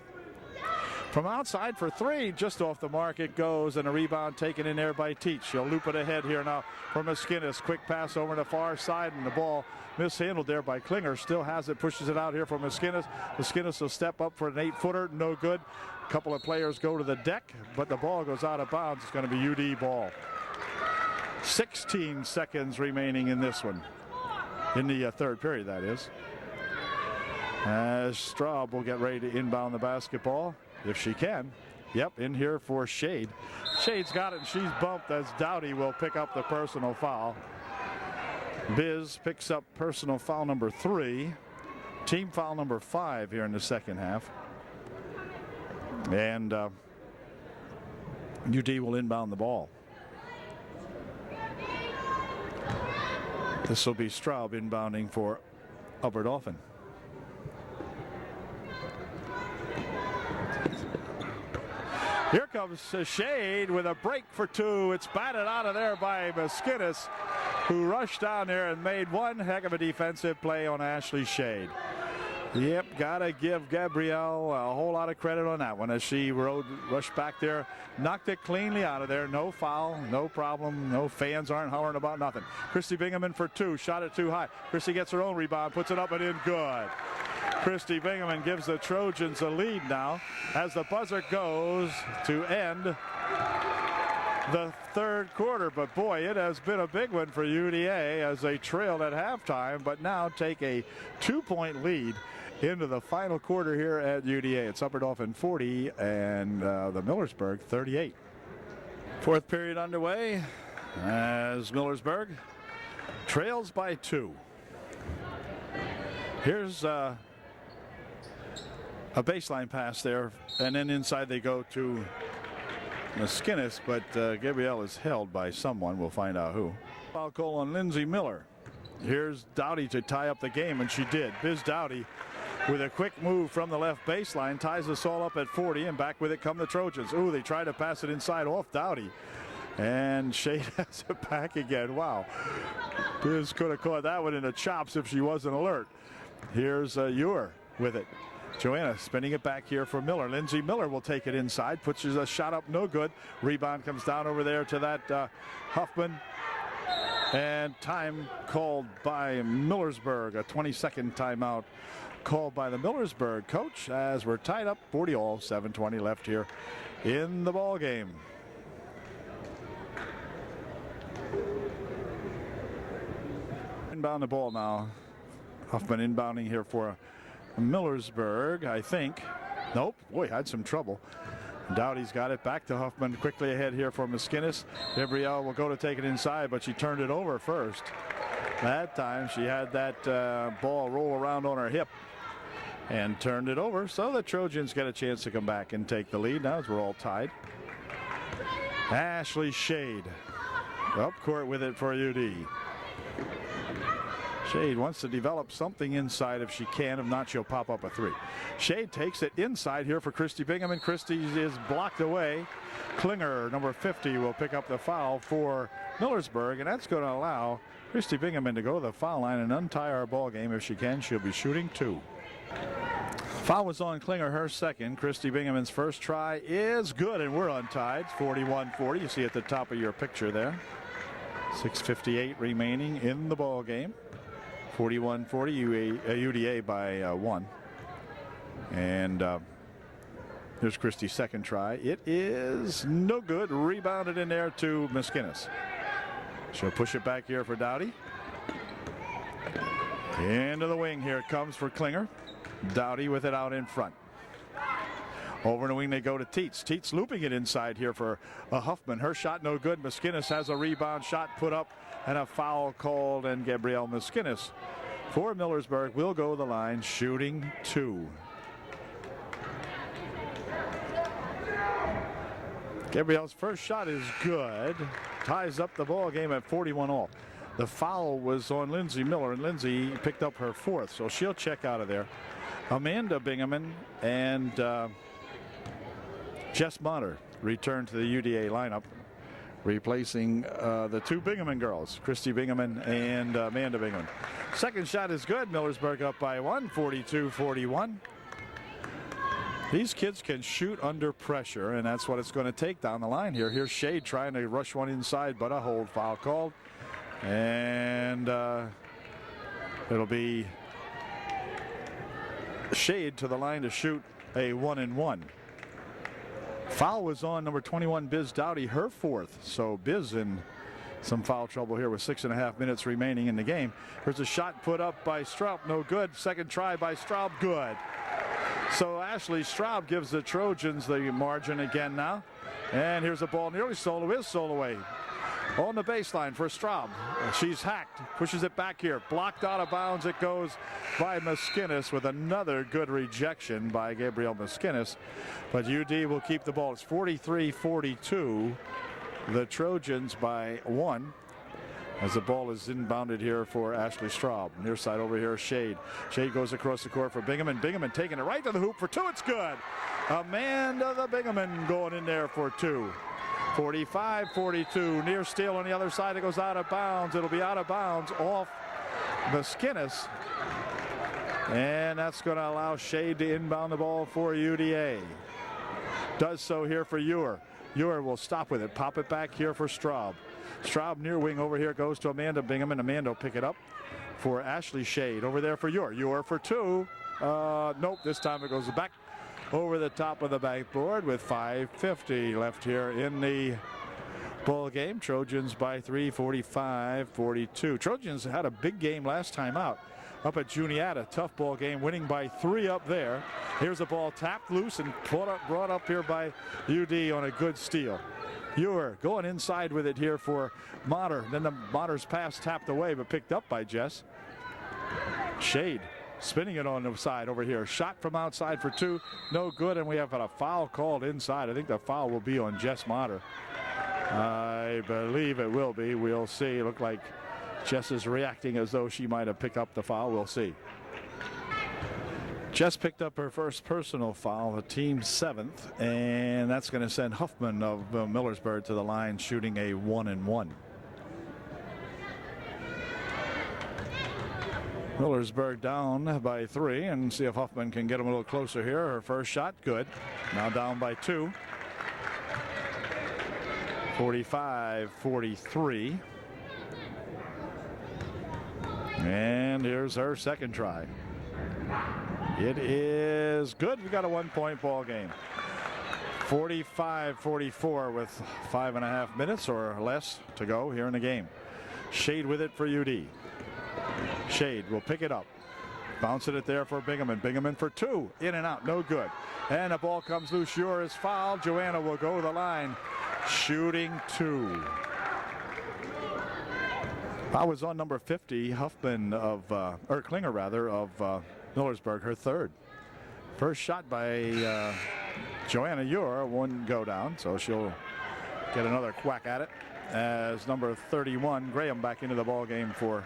Speaker 1: From outside for three, just off the mark it goes, and a rebound taken in there by Teach. She'll loop it ahead here now for Miskinis. Quick pass over the far side, and the ball mishandled there by Klinger. Still has it, pushes it out here for Miskinis. Miskinis will step up for an 8-footer, no good. A couple of players go to the deck, but the ball goes out of bounds. It's going to be UD ball. 16 seconds remaining in this one. In the third period, that is. As Straub will get ready to inbound the basketball, if she can. Yep, in here for Shade. Shade's got it, and she's bumped as Dowdy will pick up the personal foul. Biz picks up personal foul number 3. Team foul number 5 here in the second half. And UD will inbound the ball. This will be Straub inbounding for Upper Dauphin. Here comes Shade with a break for 2. It's batted out of there by Miskinis, who rushed down there and made one heck of a defensive play on Ashley Shade. Yep, gotta give Gabrielle a whole lot of credit on that one as she rushed back there, knocked it cleanly out of there. No foul, no problem, no fans aren't hollering about nothing. Christy Bingaman for 2, shot it too high. Christy gets her own rebound, puts it up and in, good. Christy Bingaman gives the Trojans a lead now as the buzzer goes to end the third quarter. But boy, it has been a big one for UDA as they trailed at halftime, but now take a 2-point lead into the final quarter here at UDA. It's Upper Dauphin 40 and the Millersburg 38. Fourth period underway as Millersburg trails by 2. Here's a baseline pass there, and then inside they go to Miskinis, but Gabrielle is held by someone. We'll find out who. Foul call on Lindsay Miller. Here's Dowdy to tie up the game, and she did. Biz Dowdy with a quick move from the left baseline ties us all up at 40, and back with it come the Trojans. Ooh, they try to pass it inside off Dowdy, and Shade has it back again. Wow, Biz could have caught that one in the chops if she wasn't alert. Here's Ewer with it. Joanna spinning it back here for Miller. Lindsay Miller will take it inside, puts a shot up, no good. Rebound comes down over there to that Huffman. And time called by Millersburg, a 20-second timeout called by the Millersburg coach as we're tied up 40 all, 7:20 left here in the ball game. Inbound the ball now. Huffman inbounding here for Millersburg, I think. Nope, boy, had some trouble. Dowdy's got it back to Huffman, quickly ahead here for Miskinis. Gabrielle will go to take it inside, but she turned it over first. That time she had that ball roll around on her hip and turned it over, so the Trojans get a chance to come back and take the lead now as we're all tied. Ashley Shade up court with it for UD. Shade wants to develop something inside if she can. If not, she'll pop up a 3. Shade takes it inside here for Christy Bingaman. Christy is blocked away. Klinger, number 50, will pick up the foul for Millersburg, and that's going to allow Christy Bingaman to go to the foul line and untie our ball game. If she can, she'll be shooting 2. Foul was on Klinger, her second. Christy Bingaman's first try is good, and we're untied. 41-40. You see at the top of your picture there. 6:58 remaining in the ball game. 41-40, UDA by 1. And here's Christie's second try. It is no good. Rebounded in there to Miskinis. She'll push it back here for Dowdy. Into the wing here it comes for Klinger. Dowdy with it out in front. Over in the wing they go to Teets. Teets looping it inside here for Huffman. Her shot no good. Miskinis has a rebound shot put up and a foul called, and Gabrielle Miskinis for Millersburg will go to the line shooting 2. Gabrielle's first shot is good. Ties up the ball game at 41 all. The foul was on Lindsay Miller, and Lindsay picked up her fourth, so she'll check out of there. Amanda Bingaman and Jess Motter return to the UDA lineup, replacing the two Bingaman girls, Christy Bingaman and Amanda Bingaman. Second shot is good. Millersburg up by one, 42-41. These kids can shoot under pressure, and that's what it's going to take down the line here. Here's Shade trying to rush one inside, but a hold foul called. And it'll be Shade to the line to shoot a 1-and-1. Foul was on number 21, Biz Dowdy, her fourth. So Biz in some foul trouble here with 6.5 minutes remaining in the game. Here's a shot put up by Straub, no good. Second try by Straub, good. So Ashley Straub gives the Trojans the margin again now. And here's a ball nearly stolen, is stolen away. On the baseline for Straub. She's hacked, pushes it back here. Blocked out of bounds it goes by Maskinis with another good rejection by Gabrielle Maskinis. But UD will keep the ball. It's 43-42. The Trojans by one. As the ball is inbounded here for Ashley Straub. Near side over here, Shade. Shade goes across the court for Bingaman. Bingaman taking it right to the hoop for two. It's good. Amanda the Bingaman going in there for two. 45-42. Near steal on the other side. It goes out of bounds. It'll be out of bounds off Maskinis. And that's going to allow Shade to inbound the ball for UDA. Does so here for Ewer. Ewer will stop with it. Pop it back here for Straub. Straub near wing over here goes to Amanda Bingaman. Amanda will pick it up for Ashley Shade. Over there for Ewer. Ewer for two. Nope, this time it goes back over the top of the backboard with 5:50 left here in the ball game. Trojans by 3, 45-42. Trojans had a big game last time out up at Juniata. Tough ball game, winning by 3 up there. Here's a ball tapped loose and brought up here by UD on a good steal. Ewer going inside with it here for Motter. Then the Motter's pass tapped away but picked up by Jess. Shade spinning it on the side over here. Shot from outside for two. No good, and we have a foul called inside. I think the foul will be on Jess Motter. I believe it will be. We'll see. Look like Jess is reacting as though she might have picked up the foul. We'll see. Jess picked up her first personal foul, the team's 7th, and that's going to send Huffman of Millersburg to the line shooting a 1-and-1. Millersburg down by 3, and see if Huffman can get them a little closer here. Her first shot, good. Now down by 2. 45-43. And here's her second try. It is good. We got a 1-point ball game. 45-44 with 5.5 minutes or less to go here in the game. Shade with it for UD. Shade will pick it up. Bouncing it there for Bingaman. Bingaman for two. In and out. No good. And the ball comes loose. Ewer is fouled. Joanna will go to the line. Shooting 2. I was on number 50. Huffman of, or Klinger rather, of Millersburg, her third. First shot by Joanna Ewer wouldn't go down, so she'll get another whack at it as number 31, Graham, back into the ball game for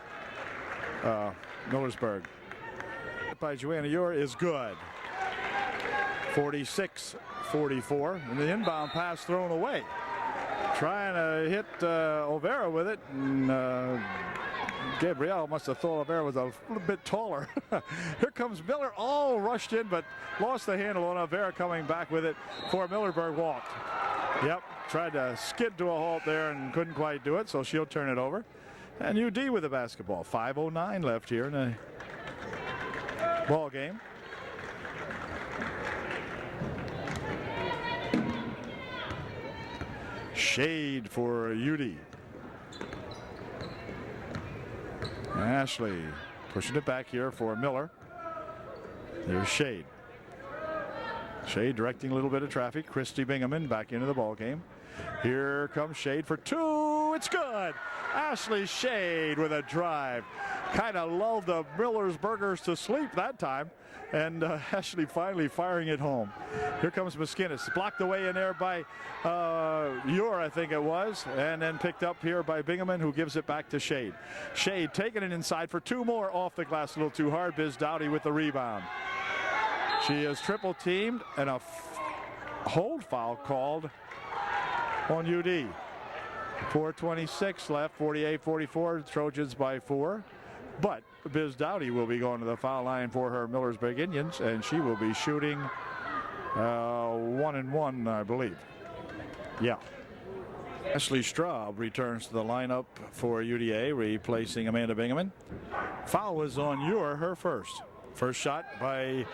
Speaker 1: Millersburg. By Joanna Ewer is good. 46-44, and the inbound pass thrown away. Trying to hit Olvera with it, and Gabrielle must have thought Olvera was a little bit taller. Here comes Miller, all rushed in, but lost the handle on Olvera coming back with it for Millersburg walked. Yep, tried to skid to a halt there and couldn't quite do it, so she'll turn it over. And UD with the basketball. 5:09 left here in the ball game. Shade for UD. Ashley pushing it back here for Miller. There's Shade. Shade directing a little bit of traffic. Christy Bingaman back into the ball game. Here comes Shade for two. It's good. Ashley Shade with a drive. kind of lulled the Millersburgers to sleep that time. And Ashley finally firing it home. Here comes Miskinis. Blocked away in there by Ure, I think it was. And then picked up here by Bingaman, who gives it back to Shade. Shade taking it inside for 2 more off the glass. A little too hard. Biz Dowdy with the rebound. She is triple teamed and a hold foul called on UD. 4:26 left, 48-44, Trojans by 4. But Biz Dowdy will be going to the foul line for her Millersburg Indians, and she will be shooting 1-1, I believe. Yeah. Ashley Straub returns to the lineup for UDA, replacing Amanda Bingaman. Foul was on Ure, her first. First shot by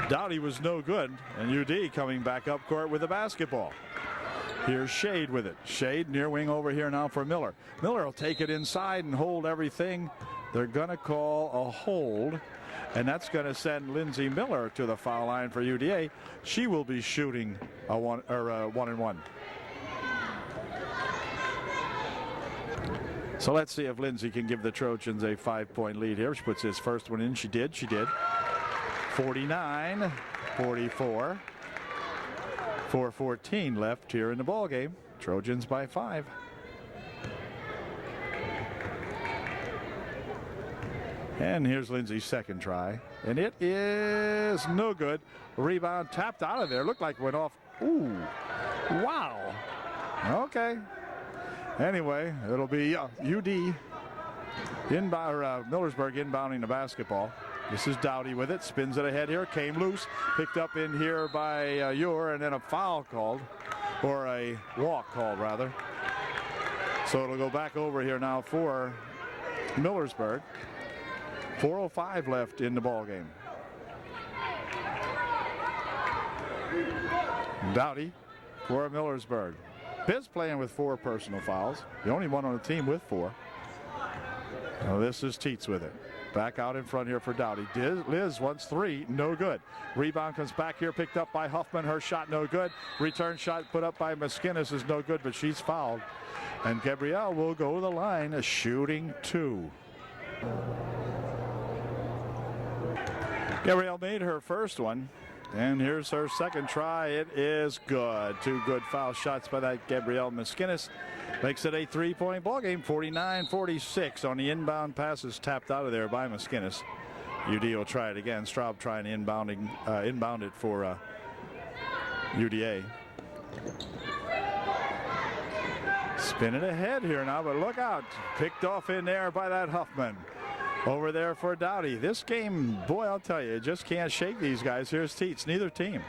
Speaker 1: Dowdy was no good, and UD coming back up court with the basketball. Here's Shade with it. Shade near wing over here now for Miller. Miller will take it inside and hold everything. They're going to call a hold, and that's going to send Lindsay Miller to the foul line for UDA. She will be shooting a 1-1. So let's see if Lindsay can give the Trojans a 5-point lead here. She puts his first one in. She did. 49-44. 4:14 left here in the ball game. Trojans by 5. And here's Lindsay's second try, and it is no good. Rebound tapped out of there. Looked like it went off. Ooh, wow. Okay. Anyway, it'll be UD Millersburg inbounding the basketball. This is Dowdy with it, spins it ahead here, came loose, picked up in here by Ure, and then a foul called, or a walk called rather. So it'll go back over here now for Millersburg. 4:05 left in the ball game. Dowdy for Millersburg. Biz playing with 4 personal fouls, the only one on the team with 4. Now this is Teets with it. Back out in front here for Dowdy. Liz wants 3, no good. Rebound comes back here, picked up by Huffman. Her shot no good. Return shot put up by Miskinis is no good, but she's fouled. And Gabrielle will go to the line, shooting 2. Gabrielle made her first one, and here's her second try. It is good. 2 good foul shots by that Gabrielle Miskinis. Makes it a 3-point ball game. 49-46 on the inbound passes tapped out of there by Miskinis. UD will try it again. Straub trying to inbound it for UDA. Spin it ahead here now, but look out. Picked off in there by that Huffman. Over there for Dowdy. This game, boy, I'll tell you, just can't shake these guys. Here's Teets, neither team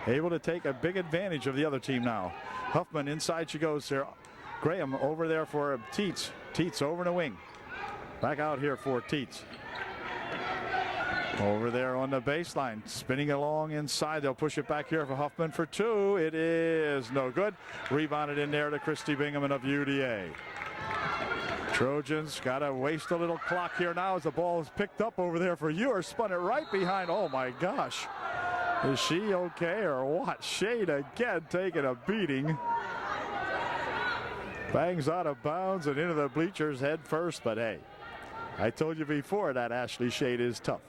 Speaker 1: able to take a big advantage of the other team now. Huffman inside she goes there. Graham over there for Teets. Teets over the wing. Back out here for Teets. Over there on the baseline, spinning along inside. They'll push it back here for Huffman for 2. It is no good. Rebounded in there to Christy Bingaman of UDA. Trojans got to waste a little clock here now as the ball is picked up over there for Ure. Spun it right behind. Oh my gosh. Is she okay or what? Shade again taking a beating. Bangs out of bounds and into the bleachers head first, but hey, I told you before that Ashley Shade is tough.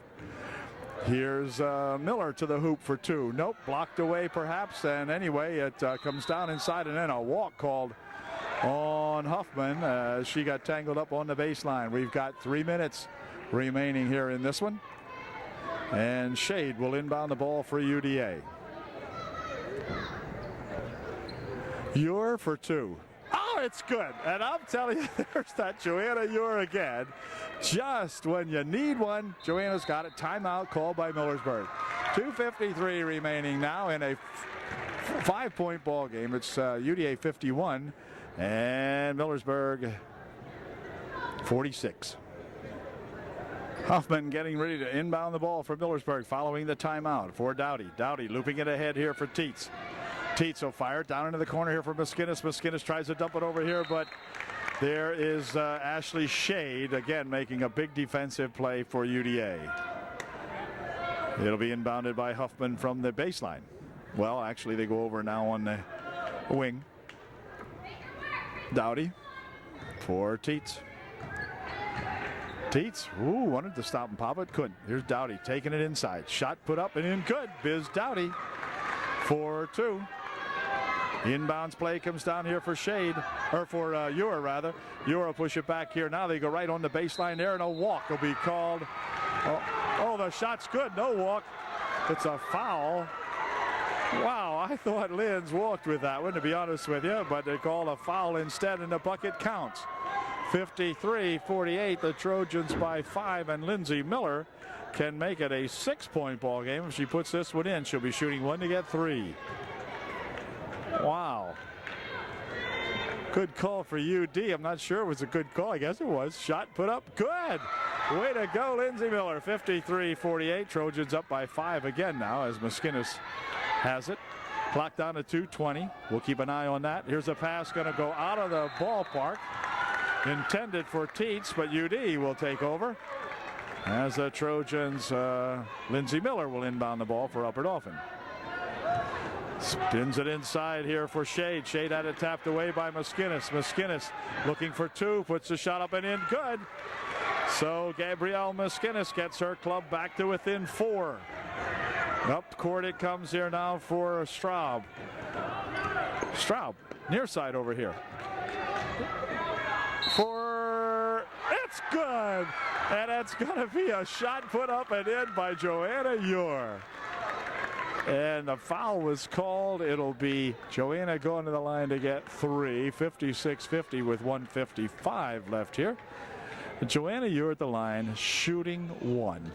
Speaker 1: Here's Miller to the hoop for 2. Nope, blocked away perhaps, and anyway, it comes down inside and then a walk called on Huffman. She got tangled up on the baseline. We've got 3 minutes remaining here in this one, and Shade will inbound the ball for UDA. Ure for 2. Oh, it's good. And I'm telling you, there's that Joanna Ure again. Just when you need one, Joanna's got it. Timeout called by Millersburg. 2:53 remaining now in a 5-point ball game. It's UDA 51 and Millersburg 46. Huffman getting ready to inbound the ball for Millersburg following the timeout for Dowdy. Dowdy looping it ahead here for Teets. Teets will fire it down into the corner here for Miskinis. Miskinis tries to dump it over here, but there is Ashley Shade again making a big defensive play for UDA. It'll be inbounded by Huffman from the baseline. Well, actually, they go over now on the wing. Dowdy for Teets. Dietz, wanted to stop and pop it, couldn't. Here's Dowdy taking it inside. Shot put up and in, good. Biz Dowdy, 4-2. Inbounds play comes down here for Shade, or for Ewer rather. Ewer will push it back here. Now they go right on the baseline there, and a walk will be called. Oh, the shot's good. No walk. It's a foul. Wow, I thought Linz walked with that one, to be honest with you, but they call a foul instead, and the bucket counts. 53-48, the Trojans by 5, and Lindsay Miller can make it a 6-point ball game. If she puts this one in, she'll be shooting 1 to get 3. Wow. Good call for UD. I'm not sure it was a good call. I guess it was. Shot put up. Good. Way to go, Lindsay Miller. 53-48. Trojans up by 5 again now as Maskinis has it. Clock down to 2:20. We'll keep an eye on that. Here's a pass going to go out of the ballpark. Intended for Teets, but UD will take over. As the Trojans, Lindsay Miller will inbound the ball for Upper Dauphin. Spins it inside here for Shade. Shade had it tapped away by Maskinis. Maskinis looking for 2, puts the shot up and in, good. So Gabrielle Maskinis gets her club back to within 4. Up court it comes here now for Straub. Straub, near side over here. It's good, and it's going to be a shot put up and in by Joanna Ure. And the foul was called. It'll be Joanna going to the line to get 3. 56-50 with 1:55 left here. And Joanna Ure at the line, shooting 1.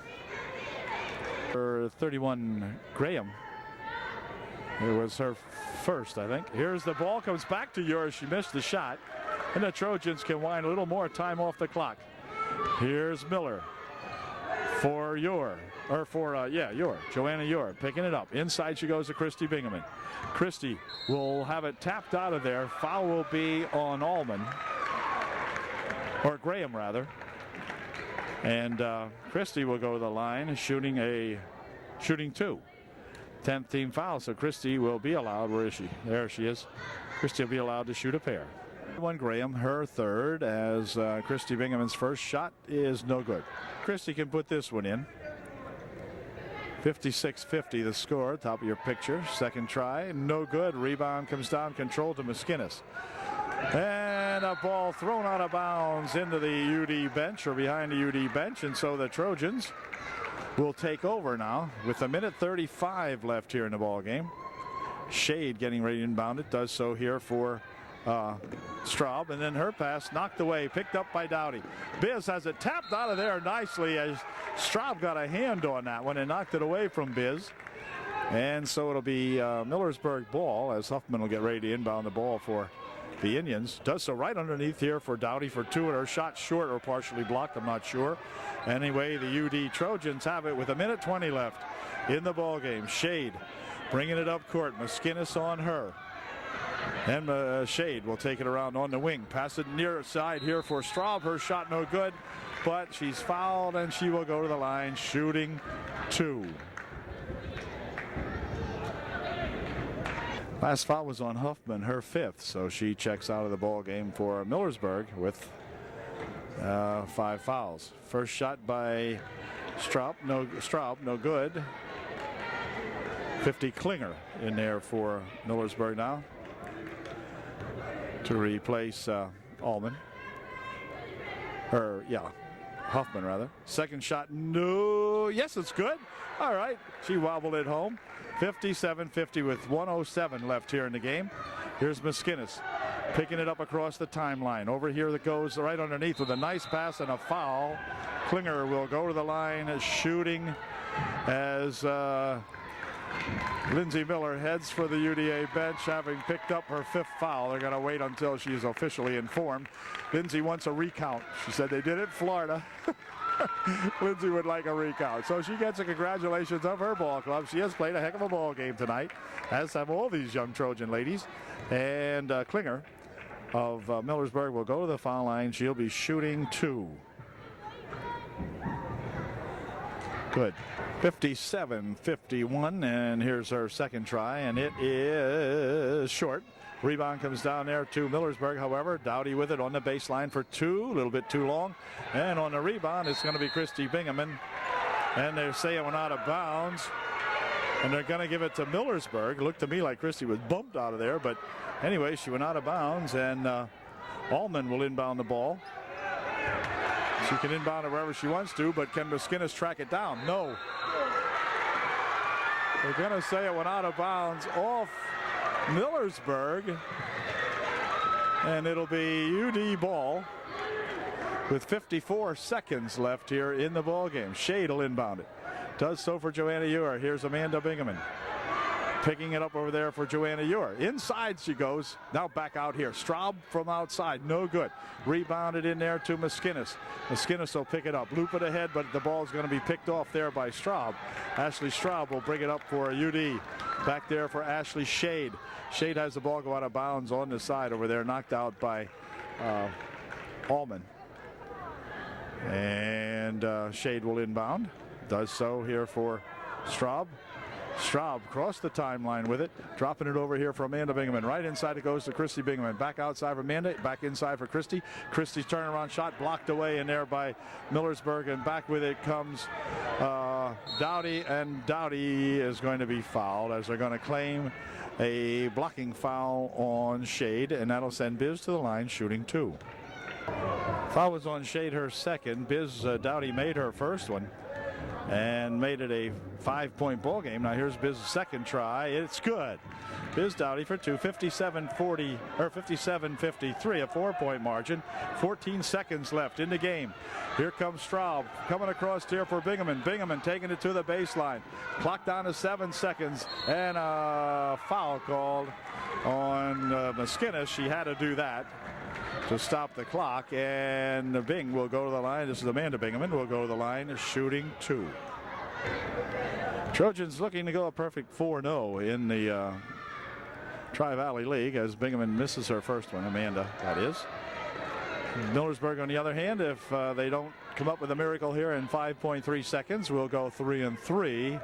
Speaker 1: For 31, Graham. It was her first, I think. Here's the ball, comes back to Ure. She missed the shot. And the Trojans can wind a little more time off the clock. Here's Miller for Ure. Or for, Ure. Joanna Ure picking it up. Inside she goes to Christy Bingaman. Christy will have it tapped out of there. Foul will be on Allman. Or Graham, rather. And Christy will go to the line shooting 2. 10th team foul. So Christy will be allowed. Where is she? There she is. Christy will be allowed to shoot a pair. Graham, her third, as Christy Bingaman's first shot is no good. Christy can put this one in. 56-50 the score, top of your picture. Second try, no good. Rebound comes down, control to Maskinis. And a ball thrown out of bounds into the UD bench, or behind the UD bench, and so the Trojans will take over now with 1:35 left here in the ball game. Shade getting ready to inbound it, does so here for Straub, and then her pass knocked away, picked up by Dowdy. Biz has it tapped out of there nicely as Straub got a hand on that one and knocked it away from Biz. And so it'll be Millersburg ball as Huffman will get ready to inbound the ball for the Indians. Does so right underneath here for Dowdy for 2, and her shot short or partially blocked, I'm not sure. Anyway, the UD Trojans have it with 1:20 left in the ball game. Shade bringing it up court. Maskinis on her. And Shade will take it around on the wing. Pass it near side here for Straub. Her shot no good, but she's fouled and she will go to the line shooting 2. Last foul was on Huffman, her 5th, so she checks out of the ball game for Millersburg with 5 fouls. First shot by Straub, no good. 50 Klinger in there for Millersburg now to replace Allman. Huffman rather. Second shot, no. Yes, it's good. All right, she wobbled it home. 57-50 with 1:07 left here in the game. Here's Maskinis picking it up across the timeline. Over here that goes right underneath with a nice pass and a foul. Klinger will go to the line shooting as Lindsay Miller heads for the UDA bench, having picked up her 5th foul. They're going to wait until she's officially informed. Lindsay wants a recount. She said they did it in Florida. Lindsay would like a recount. So she gets a congratulations of her ball club. She has played a heck of a ball game tonight, as have all these young Trojan ladies. And Klinger of Millersburg will go to the foul line. She'll be shooting 2. Good. 57-51, and here's her second try, and it is short. Rebound comes down there to Millersburg, however. Dowdy with it on the baseline for two, a little bit too long. And on the rebound, it's going to be Christy Bingaman. And they say it went out of bounds. And they're going to give it to Millersburg. It looked to me like Christy was bumped out of there. But anyway, she went out of bounds. And Allman will inbound the ball. She can inbound it wherever she wants to, but can Maskinnis track it down? No. They're going to say it went out of bounds off Millersburg. And it'll be UD ball with 54 seconds left here in the ball game. Shade will inbound it. Does so for Joanna Ewer. Here's Amanda Bingaman. Picking it up over there for Joanna Ewer. Inside she goes. Now back out here. Straub from outside. No good. Rebounded in there to Maskinnis. Maskinnis will pick it up. Loop it ahead, but the ball's going to be picked off there by Straub. Ashley Straub will bring it up for UD. Back there for Ashley Shade. Shade has the ball go out of bounds on the side over there. Knocked out by Allman. And Shade will inbound. Does so here for Straub. Straub across the timeline with it, dropping it over here for Amanda Bingaman. Right inside it goes to Christy Bingaman. Back outside for Amanda, back inside for Christy. Christy's turnaround shot blocked away in there by Millersburg, and back with it comes Dowdy, and Dowdy is going to be fouled as they're going to claim a blocking foul on Shade, and that'll send Biz to the line shooting two. Foul was on Shade, her second. Biz Dowdy made her first one and made it a 5-point ball game. Now here's Biz's second try. It's good. Biz Dowdy for two, 57-40 or 57-53, a 4-point margin. 14 seconds left in the game. Here comes Straub coming across here for Bingaman. Bingaman taking it to the baseline. Clock down to 7 seconds, and a foul called on Maskinnis. She had to do that to stop the clock, and Bing will go to the line. This is Amanda Bingaman will go to the line shooting two. Trojans looking to go a perfect 4-0 in the Tri-Valley League as Bingaman misses her first one. Amanda, that is. Millersburg, on the other hand, if they don't come up with a miracle here in 5.3 seconds, we'll go 3-3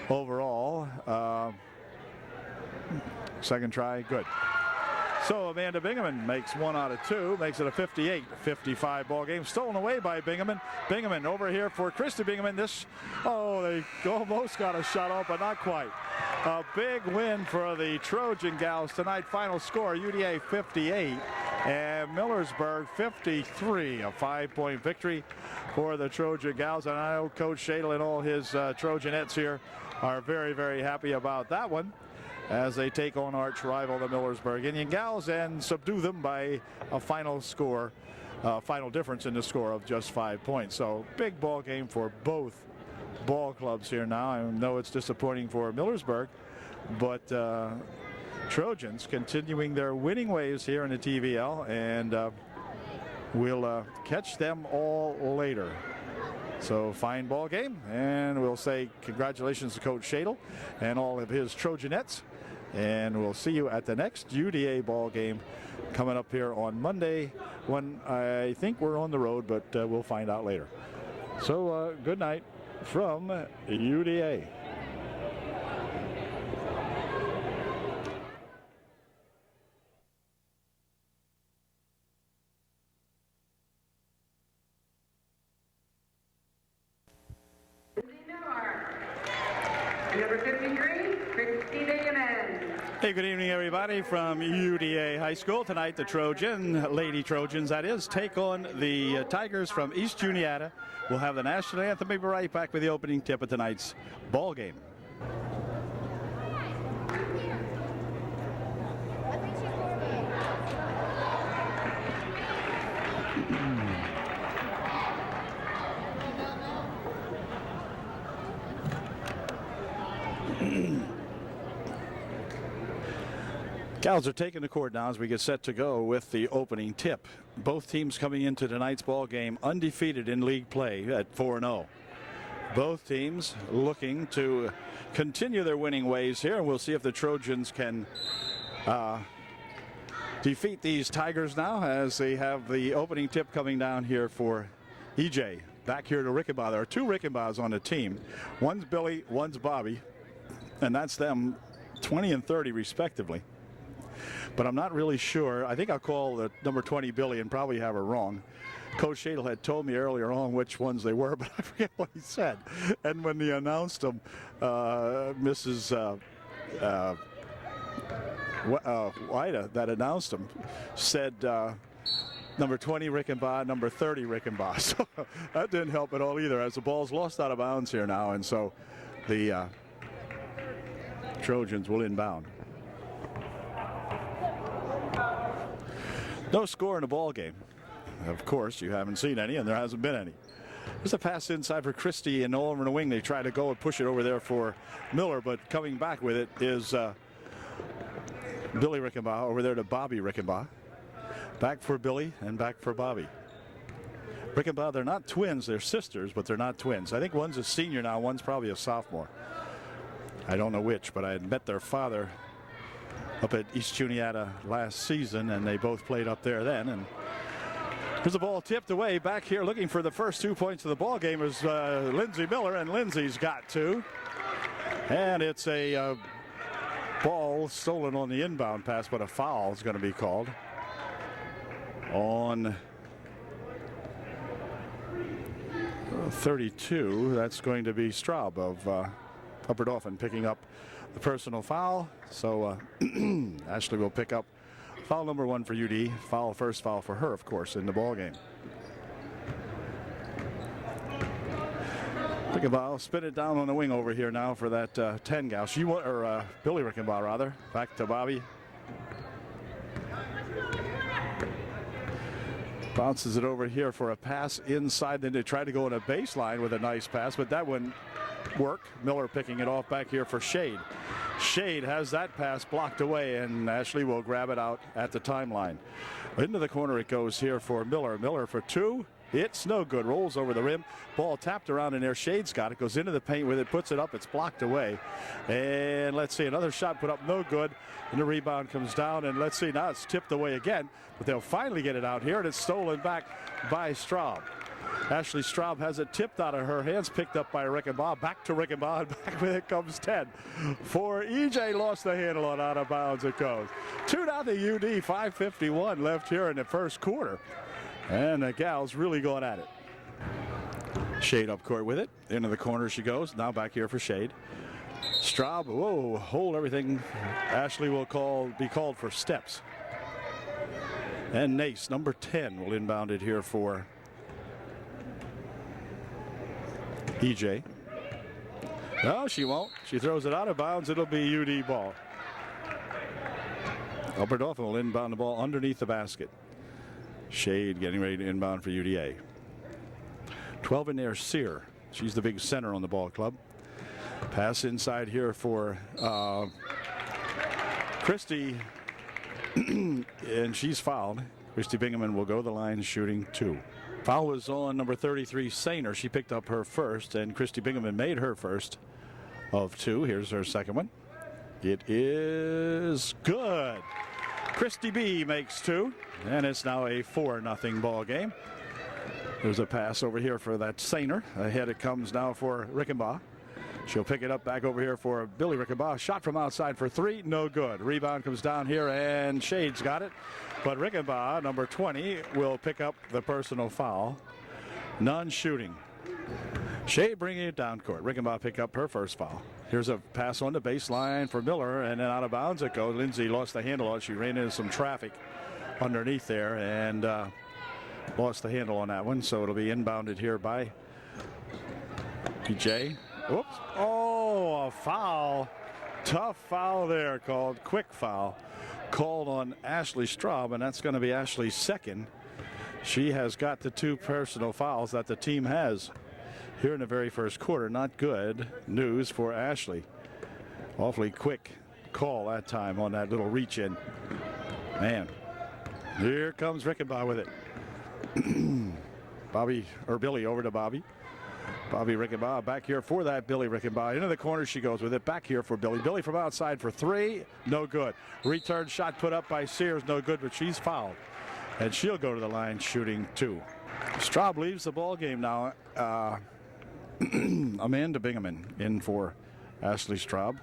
Speaker 1: overall. Second try, good. So Amanda Bingaman makes 1 out of 2, makes it a 58-55 ball game. Stolen away by Bingaman. Bingaman over here for Christy Bingaman. They almost got a shot off, but not quite. A big win for the Trojan gals tonight. Final score, UDA 58 and Millersburg 53. A 5-point victory for the Trojan gals. And I know Coach Shadle and all his Trojanettes here are very, very happy about that one, as they take on arch rival the Millersburg Indian Gals and subdue them by a final score, final difference in the score of just 5 points. So big ball game for both ball clubs here now. I know it's disappointing for Millersburg, but Trojans continuing their winning ways here in the TVL, and we'll catch them all later. So fine ball game, and we'll say congratulations to Coach Shadle and all of his Trojanettes. And we'll see you at the next UDA ball game coming up here on Monday, when I think we're on the road, but we'll find out later. So good night from UDA.
Speaker 2: Number 53, Christina Yemen.
Speaker 1: Hey, good evening, everybody, from UDA High School. Tonight, the Lady Trojans, that is, take on the Tigers from East Juniata. We'll have the national anthem. We'll be right back with the opening tip of tonight's ball game. Gals are taking the court now as we get set to go with the opening tip. Both teams coming into tonight's ball game undefeated in league play at 4-0. Both teams looking to continue their winning ways here, and we'll see if the Trojans can defeat these Tigers now as they have the opening tip coming down here for EJ. Back here to Rickenbaugh. There are two Rickenbaughs on the team. One's Billy, one's Bobby, and that's them 20 and 30 respectively. but I'm not really sure. I think I'll call the number 20 Billy and probably have her wrong. Coach Shadle had told me earlier on which ones they were, but I forget what he said. And when he announced them, Mrs. Wida, that announced them, said number 20 Rickenbaugh, number 30 Rickenbaugh. So that didn't help at all either, as the ball's lost out of bounds here now, and so the Trojans will inbound. No score in the ball game. Of course, you haven't seen any, and there hasn't been any. There's a pass inside for Christie, and all over the wing. They try to go and push it over there for Miller, but coming back with it is Billy Rickenbaugh over there to Bobby Rickenbaugh. Back for Billy and back for Bobby. Rickenbaugh, they're not twins, they're sisters, but they're not twins. I think one's a senior now, one's probably a sophomore. I don't know which, but I had met their father up at East Juniata last season, and they both played up there then. And here's the ball tipped away. Back here looking for the first 2 points of the ball game is Lindsey Miller, and Lindsey's got two. And it's a ball stolen on the inbound pass, but a foul is going to be called on 32. That's going to be Straub of Upper Dauphin picking up the personal foul. So Ashley will pick up foul number 1 for UD. First foul for her, of course, in the ball game. Rickenbaugh spin it down on the wing over here now for that 10 gal. Billy Rickenbaugh rather. Back to Bobby. Bounces it over here for a pass inside. Then they try to go on a baseline with a nice pass, but that wouldn't work. Miller picking it off back here for Shade. Shade has that pass blocked away, and Ashley will grab it out at the timeline. Into the corner it goes here for Miller. Miller for two. It's no good. Rolls over the rim. Ball tapped around in there. Shade's got it. Goes into the paint with it. Puts it up. It's blocked away. And let's see. Another shot put up. No good. And the rebound comes down. And let's see. Now it's tipped away again. But they'll finally get it out here. And it's stolen back by Straub. Ashley Straub has it tipped out of her hands. Picked up by Rickenbaugh. Back to Rickenbaugh. And back with it comes 10. For EJ lost the handle on out of bounds it goes. 2-0 UD. 5:51 left here in the first quarter. And the gal's really going at it. Shade up court with it. Into the corner she goes. Now back here for Shade. Straub, whoa, hold everything. Ashley will be called for steps. And Nace, number 10, will inbound it here for EJ. No, she won't. She throws it out of bounds. It'll be UD ball. Upper Dauphin will inbound the ball underneath the basket. Shade getting ready to inbound for UDA. 12 in there, Sear. She's the big center on the ball club. Pass inside here for Christie. And she's fouled. Christy Bingaman will go to the line shooting 2. Foul was on number 33, Sainer. She picked up her first, and Christy Bingaman made her first of 2. Here's her second one. It is good. Christy B makes 2, and it's now a 4-0 ball game. There's a pass over here for that Sainer. Ahead it comes now for Rickenbaugh. She'll pick it up back over here for Billy Rickenbaugh. Shot from outside for 3, no good. Rebound comes down here, and Shade's got it. But Rickenbaugh, number 20, will pick up the personal foul. None shooting. Shade bringing it down court. Rickenbaugh pick up her first foul. Here's a pass on the baseline for Miller, and then out of bounds it goes. Lindsay lost the handle on it. She ran into some traffic underneath there and lost the handle on that one. So it'll be inbounded here by PJ. Oops. Oh, a foul. Tough foul there called. Quick foul called on Ashley Straub, and that's going to be Ashley's second. She has got the 2 personal fouls that the team has here in the very first quarter. Not good news for Ashley. Awfully quick call that time on that little reach in. Man, here comes Rickenbaugh with it. Billy over to Bobby. Bobby Rickenbaugh back here for that Billy Rickenbaugh. Into the corner she goes with it. Back here for Billy. Billy from outside for 3. No good. Return shot put up by Sears. No good, but she's fouled. And she'll go to the line shooting 2. Straub leaves the ball game now. Amanda Bingaman in for Ashley Straub.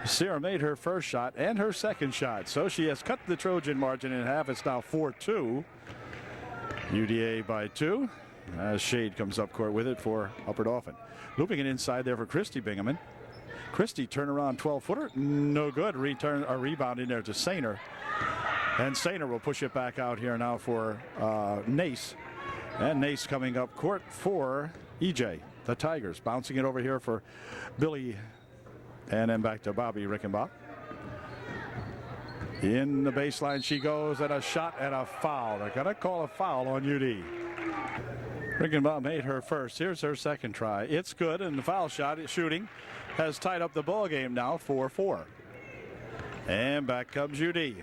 Speaker 1: Sierra made her first shot and her second shot, so she has cut the Trojan margin in half. It's now 4-2. UDA by 2. As Shade comes up court with it for Upper Dauphin. Looping it inside there for Christy Bingaman. Christy turnaround 12-footer, no good. Return a rebound in there to Sainer. And Sainer will push it back out here now for Nace. And Nace coming up court for EJ. The Tigers bouncing it over here for Billy. And then back to Bobby Rickenbach. In the baseline she goes, and a shot and a foul. They're going to call a foul on UD. Rickenbach made her first. Here's her second try. It's good, and the foul shot shooting has tied up the ball game now 4-4. And back comes UD.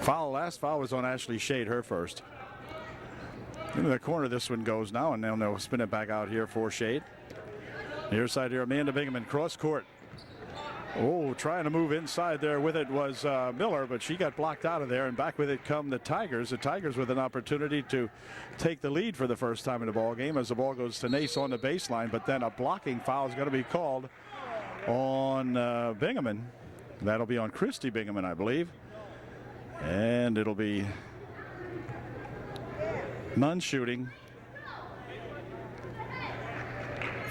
Speaker 1: Last foul was on Ashley Shade, her first. Into the corner this one goes now, and they'll spin it back out here for Shade. Near side here, Amanda Bingaman, cross court. Oh, trying to move inside there with it was Miller, but she got blocked out of there, and back with it come the Tigers. The Tigers with an opportunity to take the lead for the first time in the ball game as the ball goes to Nace on the baseline, but then a blocking foul is going to be called on Bingaman. That'll be on Christy Bingaman, I believe. And it'll be none shooting.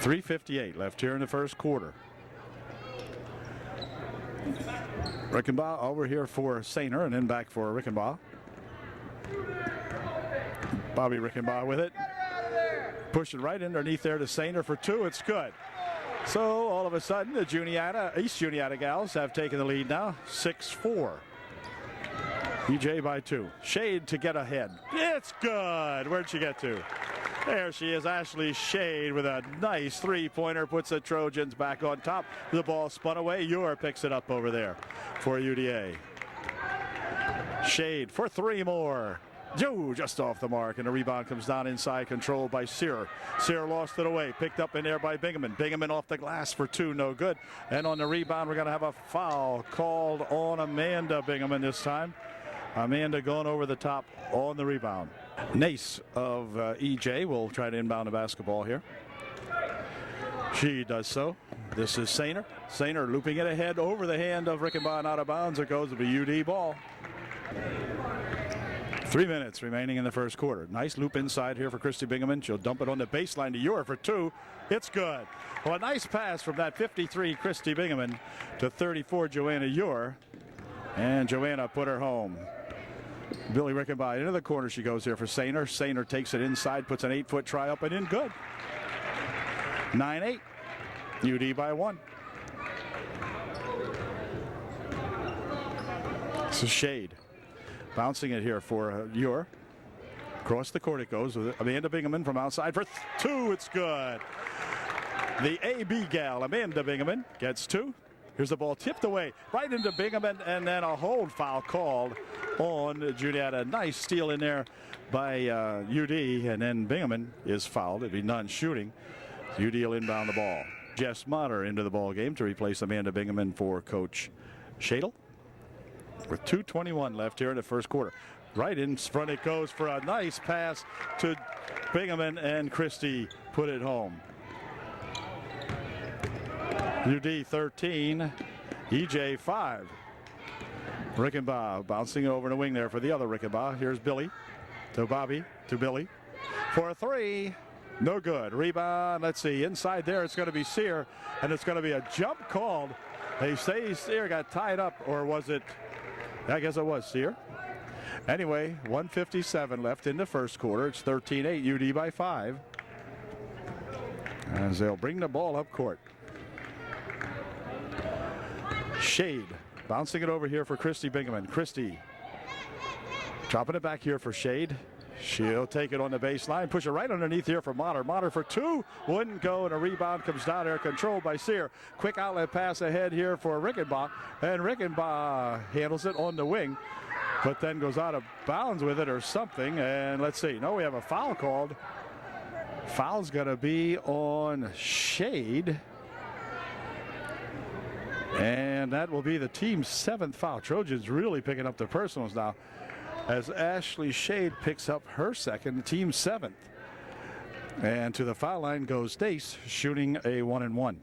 Speaker 1: 3:58 left here in the first quarter. Rickenbaugh over here for Sainer, and then back for Rickenbaugh. Bobby Rickenbaugh with it. Push it right underneath there to Sainer for 2. It's good. So all of a sudden the East Juniata gals have taken the lead now, 6-4. EJ by 2. Shade to get ahead. It's good. Where'd she get to? There she is, Ashley Shade with a nice three-pointer, puts the Trojans back on top. The ball spun away. Ure picks it up over there for UDA. Shade for 3 more. Joe just off the mark, and the rebound comes down inside, controlled by Sear. Sear lost it away, picked up in there by Bingaman. Bingaman off the glass for 2, no good. And on the rebound, we're going to have a foul called on Amanda Bingaman this time. Amanda going over the top on the rebound. Nace of EJ will try to inbound the basketball here. She does so. This is Sainer. Sainer looping it ahead over the hand of Rickenbaugh and out of bounds. It goes to the UD ball. 3 minutes remaining in the first quarter. Nice loop inside here for Christy Bingaman. She'll dump it on the baseline to Ure for 2. It's good. Well, a nice pass from that 53 Christy Bingaman to 34 Joanna Ure. And Joanna put her home. Billy Rickenbaugh into the corner she goes here for Sainer. Sainer takes it inside, puts an 8-foot try up and in, good. 9-8. UD by 1. This is Shade. Bouncing it here for Ure. Across the court it goes with Amanda Bingaman from outside for 2. It's good. The AB gal, Amanda Bingaman, gets 2. Here's the ball tipped away right into Bingaman, and then a hold foul called on Juniata. Nice steal in there by UD, and then Bingaman is fouled. It'd be none shooting. UD will inbound the ball. Jess Motter into the ball game to replace Amanda Bingaman for Coach Shadle. With 2:21 left here in the first quarter. Right in front it goes for a nice pass to Bingaman, and Christie put it home. UD 13, EJ 5. Rickenbaugh bouncing over in the wing there for the other Rickenbaugh. Here's Billy to Bobby to Billy for a 3. No good. Rebound. Let's see. Inside there, it's going to be Sear, and it's going to be a jump called. They say Sear got tied up, or was it? I guess it was Sear. Anyway, 1:57 left in the first quarter. It's 13-8, UD by 5. As they'll bring the ball up court. Shade bouncing it over here for Christy Bingaman. Christy dropping it back here for Shade. She'll take it on the baseline, push it right underneath here for Motter. Motter for 2, wouldn't go, and a rebound comes down there, controlled by Sear. Quick outlet pass ahead here for Rickenbaugh, and Rickenbaugh handles it on the wing, but then goes out of bounds with it or something. And let's see, no, we have a foul called. Foul's going to be on Shade. And that will be the team's 7th foul. Trojans really picking up the personals now, as Ashley Shade picks up her 2nd, the team's 7th. And to the foul line goes Stace, shooting a 1-and-1.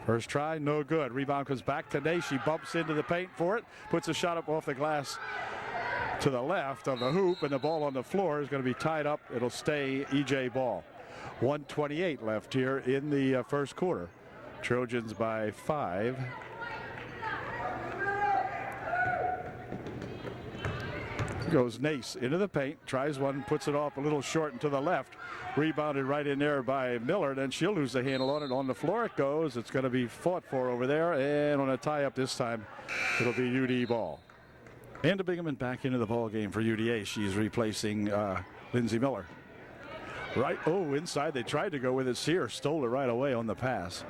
Speaker 1: First try, no good. Rebound comes back to Nace. She bumps into the paint for it, puts a shot up off the glass to the left of the hoop, and the ball on the floor is going to be tied up. It'll stay EJ ball. 1:28 left here in the first quarter. Trojans by 5. Goes Nace into the paint, tries one, puts it off a little short and to the left. Rebounded right in there by Miller, then she'll lose the handle on it. On the floor it goes. It's going to be fought for over there, and on a tie-up this time, it'll be UD ball. Amanda Bingaman back into the ball game for UDA. She's replacing Lindsay Miller. Right, inside they tried to go with it. Sear stole it right away on the pass.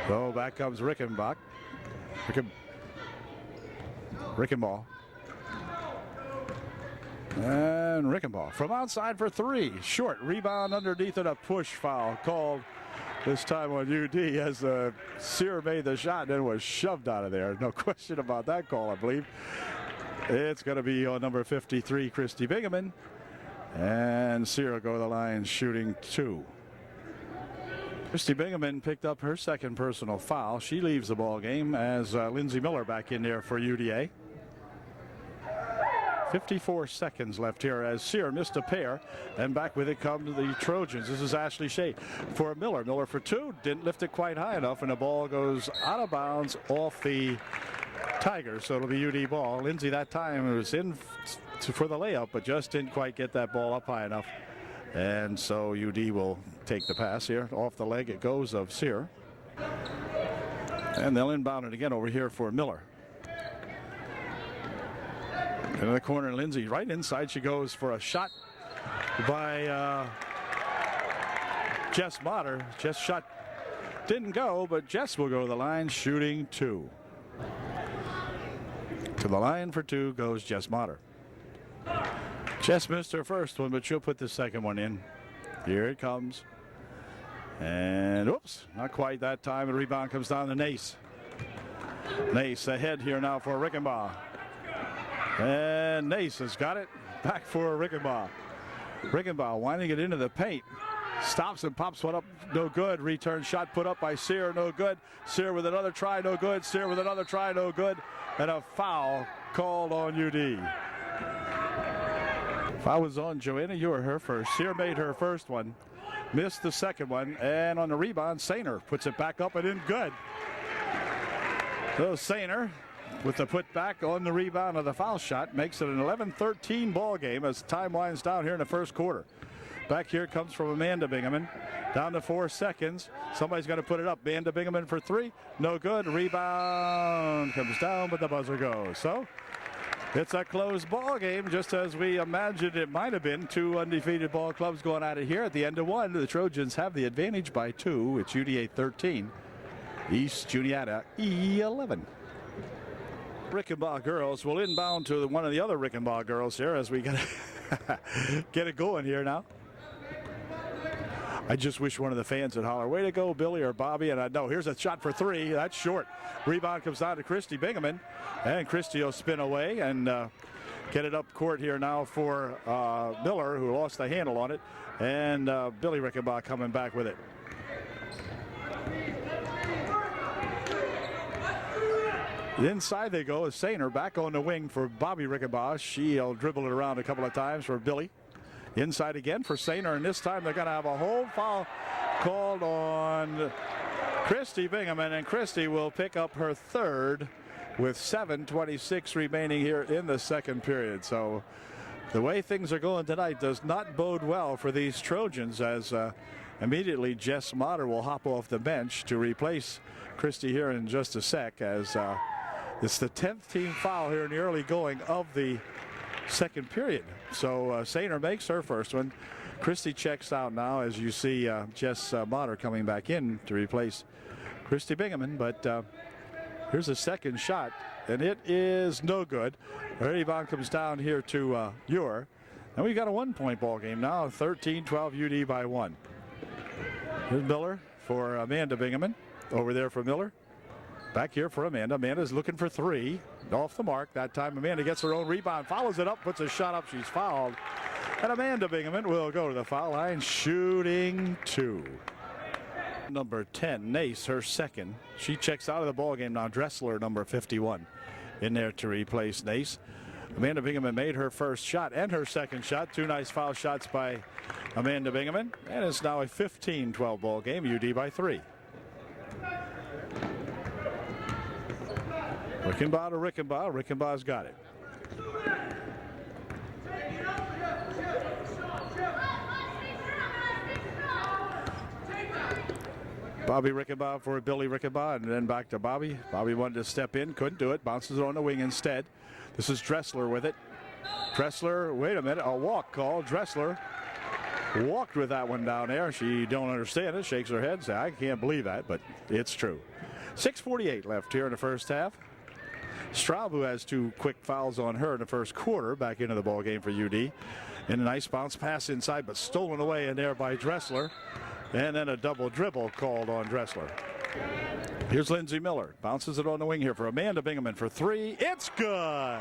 Speaker 1: So back comes Rickenbach. Rickenbaugh. And Rickenbaugh from outside for 3. Short rebound underneath it. A push foul called this time on UD as Sear made the shot and then was shoved out of there. No question about that call, I believe. It's going to be on number 53, Christy Bingaman. And Sear will go to the line shooting 2. Christy Bingaman picked up her second personal foul. She leaves the ball game as Lindsay Miller back in there for UDA. 54 seconds left here as Sear missed a pair, and back with it come the Trojans. This is Ashley Shea for Miller. Miller for 2, didn't lift it quite high enough, and the ball goes out of bounds off the Tigers, so it'll be UD ball. Lindsay that time was in for the layup, but just didn't quite get that ball up high enough, and so UD will take the pass here. Off the leg it goes of Sear, and they'll inbound it again over here for Miller. In the corner, Lindsay right inside. She goes for a shot by Jess Motter. Jess shot didn't go, but Jess will go to the line shooting 2. To the line for 2 goes Jess Motter. Jess missed her first one, but she'll put the second one in. Here it comes. And oops, not quite that time. The rebound comes down to Nace. Nace ahead here now for Rickenbaugh. And Nace has got it back for Rickenbaugh. Rickenbaugh winding it into the paint. Stops and pops one up, no good. Return shot put up by Sear, no good. Sear with another try, no good. Sear with another try, no good. And a foul called on UD. Foul was on Joanna. You were her first. Sear made her first one. Missed the second one. And on the rebound, Sainer puts it back up and in good. So Sainer, with the put back on the rebound of the foul shot, makes it an 11-13 ball game as time winds down here in the first quarter. Back here comes from Amanda Bingaman. Down to 4 seconds. Somebody's got to put it up. Amanda Bingaman for 3. No good. Rebound comes down, but the buzzer goes. So it's a close ball game, just as we imagined it might have been. 2 undefeated ball clubs going at it here. At the end of 1, the Trojans have the advantage by 2. It's UDA 13. East Juniata 11. Rickenbaugh girls will inbound to one of the other Rickenbaugh girls here as we get it going here now. I just wish one of the fans would holler, way to go, Billy or Bobby. And I know here's a shot for 3. That's short. Rebound comes down to Christy Bingaman. And Christy will spin away and get it up court here now for Miller, who lost the handle on it. And Billy Rickenbaugh coming back with it. Inside they go as Sainer back on the wing for Bobby Rickenbaugh. She'll dribble it around a couple of times for Billy. Inside again for Sainer, and this time they're going to have a hold foul called on Christy Bingaman, and Christy will pick up her 3rd with 7:26 remaining here in the second period. So the way things are going tonight does not bode well for these Trojans, as immediately Jess Motter will hop off the bench to replace Christy here in just a sec, as it's the 10th team foul here in the early going of the second period. So Sainer makes her first one. Christy checks out now as you see Jess Motter coming back in to replace Christy Bingaman. But here's a second shot, and it is no good. The rebound comes down here to Ure. And we've got a 1-point ball game now, 13-12 UD by 1. Here's Miller for Amanda Bingaman. Over there for Miller. Back here for Amanda. Amanda's looking for 3. Off the mark. That time Amanda gets her own rebound, follows it up, puts a shot up. She's fouled. And Amanda Bingaman will go to the foul line shooting 2. Number 10, Nace, her second. She checks out of the ball game now. Dressler, number 51, in there to replace Nace. Amanda Bingaman made her first shot and her second shot. Two nice foul shots by Amanda Bingaman. And it's now a 15-12 ball game. UD by 3. Rickenbaugh to Rickenbaugh. Rickenbaugh's got it. Bobby Rickenbaugh for Billy Rickenbaugh, and then back to Bobby. Bobby wanted to step in, couldn't do it. Bounces it on the wing instead. This is Dressler with it. Dressler, wait a minute, a walk call. Dressler walked with that one down there. She don't understand it, shakes her head, says, I can't believe that, but it's true. 6:48 left here in the first half. Straub, who has 2 quick fouls on her in the first quarter, back into the ball game for UD. And a nice bounce pass inside, but stolen away in there by Dressler. And then a double dribble called on Dressler. Here's Lindsay Miller. Bounces it on the wing here for Amanda Bingaman for 3. It's good.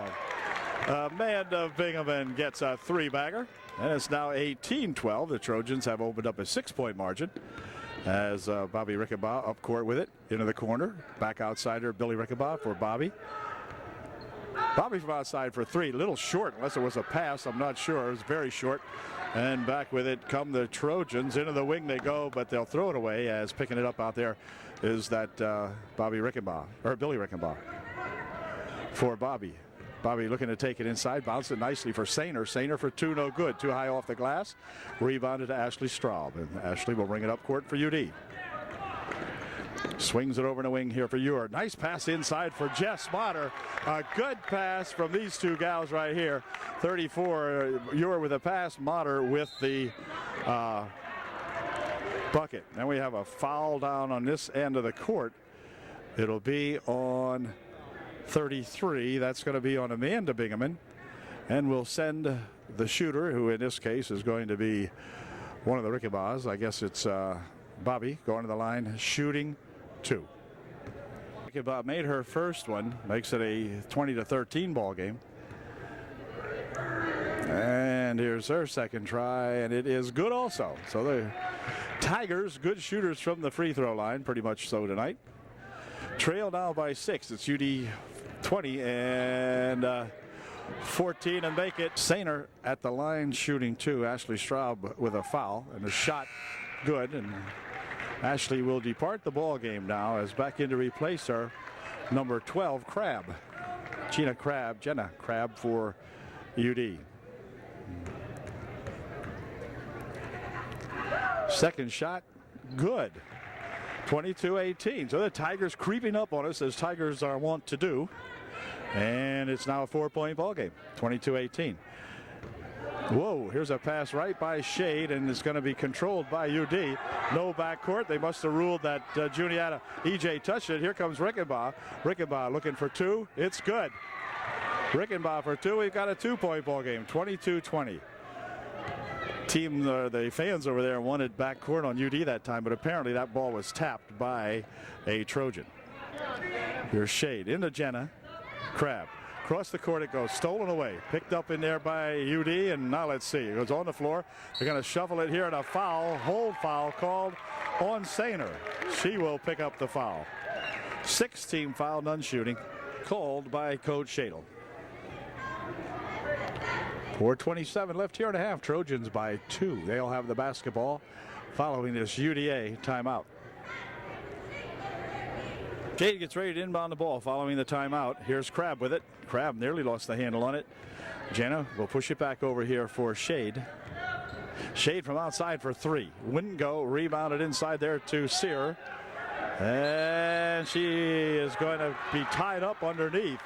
Speaker 1: Amanda Bingaman gets a 3-bagger. And it's now 18-12. The Trojans have opened up a 6-point margin as Bobby Rickenbaugh up court with it. Into the corner. Back outsider Billy Rickenbaugh for Bobby. Bobby from outside for 3. Little short, unless it was a pass. I'm not sure. It was very short. And back with it come the Trojans. Into the wing they go, but they'll throw it away as picking it up out there is that Bobby Rickenbaugh, or Billy Rickenbaugh for Bobby. Bobby looking to take it inside, bounce it nicely for Sainer. Sainer for 2, no good. Too high off the glass. Rebounded to Ashley Straub, and Ashley will bring it up court for UD. Swings it over in the wing here for Ure. Nice pass inside for Jess Motter. A good pass from these two gals right here. 34, Ure with a pass, Motter with the bucket. Then we have a foul down on this end of the court. It'll be on 33. That's going to be on Amanda Bingaman. And we'll send the shooter, who in this case is going to be one of the Rickenbaughs. I guess it's Bobby going to the line, shooting 2. Rickenbaugh made her first one, makes it a 20-13 ball game. And here's her second try, and it is good also. So the Tigers, good shooters from the free throw line, pretty much so tonight. Trail now by 6. It's UD 20 and 14, and make it. Sainer at the line shooting 2. Ashley Straub with a foul, and a shot good, and Ashley will depart the ball game now as back in to replace her, number 12, Crabb. Jenna Crabb for UD. Second shot, good. 22-18. So the Tigers creeping up on us as Tigers are wont to do. And it's now a 4-point ball game, 22-18. Whoa, here's a pass right by Shade, and it's going to be controlled by UD. No backcourt. They must have ruled that Juniata EJ touched it. Here comes Rickenbaugh. Rickenbaugh looking for 2. It's good. Rickenbaugh for 2. We've got a 2-point ball game, 22-20. The fans over there wanted backcourt on UD that time, but apparently that ball was tapped by a Trojan. Here's Shade into Jenna. Crabb. Across the court it goes, stolen away, picked up in there by UD, and now let's see, it goes on the floor. They're going to shuffle it here, and a foul, hold foul called on Sainer. She will pick up the foul. 6-team foul, none shooting, called by Coach Shadle. 4:27 left here and a half. Trojans by 2. They'll have the basketball following this UDA timeout. Shade gets ready to inbound the ball following the timeout. Here's Crabb with it. Crabb nearly lost the handle on it. Jenna will push it back over here for Shade. Shade from outside for 3. Wouldn't go. Rebounded inside there to Sear. And she is going to be tied up underneath.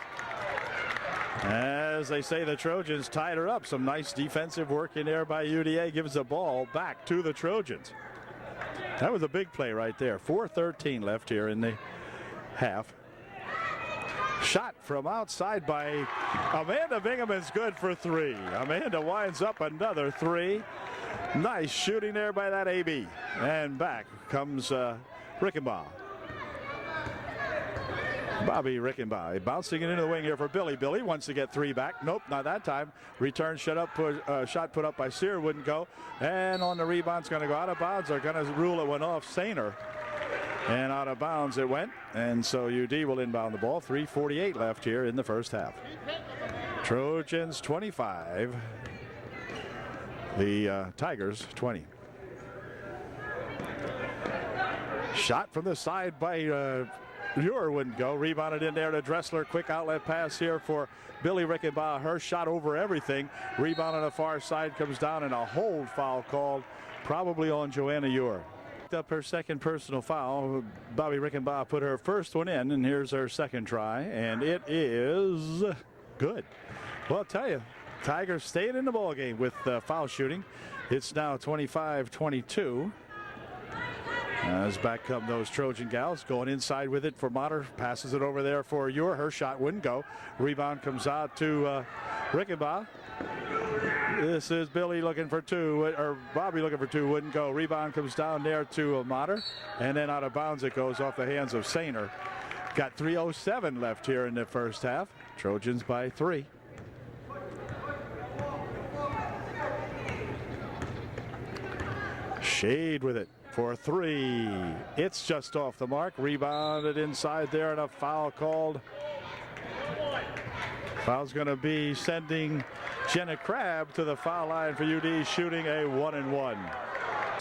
Speaker 1: As they say, the Trojans tied her up. Some nice defensive work in there by UDA. Gives the ball back to the Trojans. That was a big play right there. 4:13 left here in the half. Shot from outside by Amanda Bingaman's good for 3. Amanda winds up another 3. Nice shooting there by that AB. And back comes Rickenbaugh. Bobby Rickenbaugh bouncing it into the wing here for Billy. Billy wants to get 3 back. Nope, not that time. Return shot put up by Sear, wouldn't go. And on the rebound, it's going to go out of bounds. They're going to rule it went off Sainer. And out of bounds it went. And so UD will inbound the ball. 3:48 left here in the first half. Trojans 25. The Tigers 20. Shot from the side by Muir wouldn't go. Rebounded in there to Dressler. Quick outlet pass here for Billy Rickenbaugh. Her shot over everything. Rebound on the far side comes down, and a hold foul called probably on Joanna Ure. Picked up her second personal foul. Bobby Rickenbaugh put her first one in, and here's her second try, and it is good. Well, I'll tell you, Tigers staying in the ball game with foul shooting. It's now 25-22. As back come those Trojan gals, going inside with it for Motter, passes it over there for Ure. Her shot wouldn't go. Rebound comes out to Rickenbaugh. This is Billy looking for two, or Bobby looking for two, wouldn't go. Rebound comes down there to Motter, and then out of bounds it goes off the hands of Sainer. Got 3:07 left here in the first half. Trojans by 3. Shade with it for 3. It's just off the mark. Rebounded inside there, and a foul called. Foul's going to be sending Jenna Crabb to the foul line for UD, shooting a 1-and-1.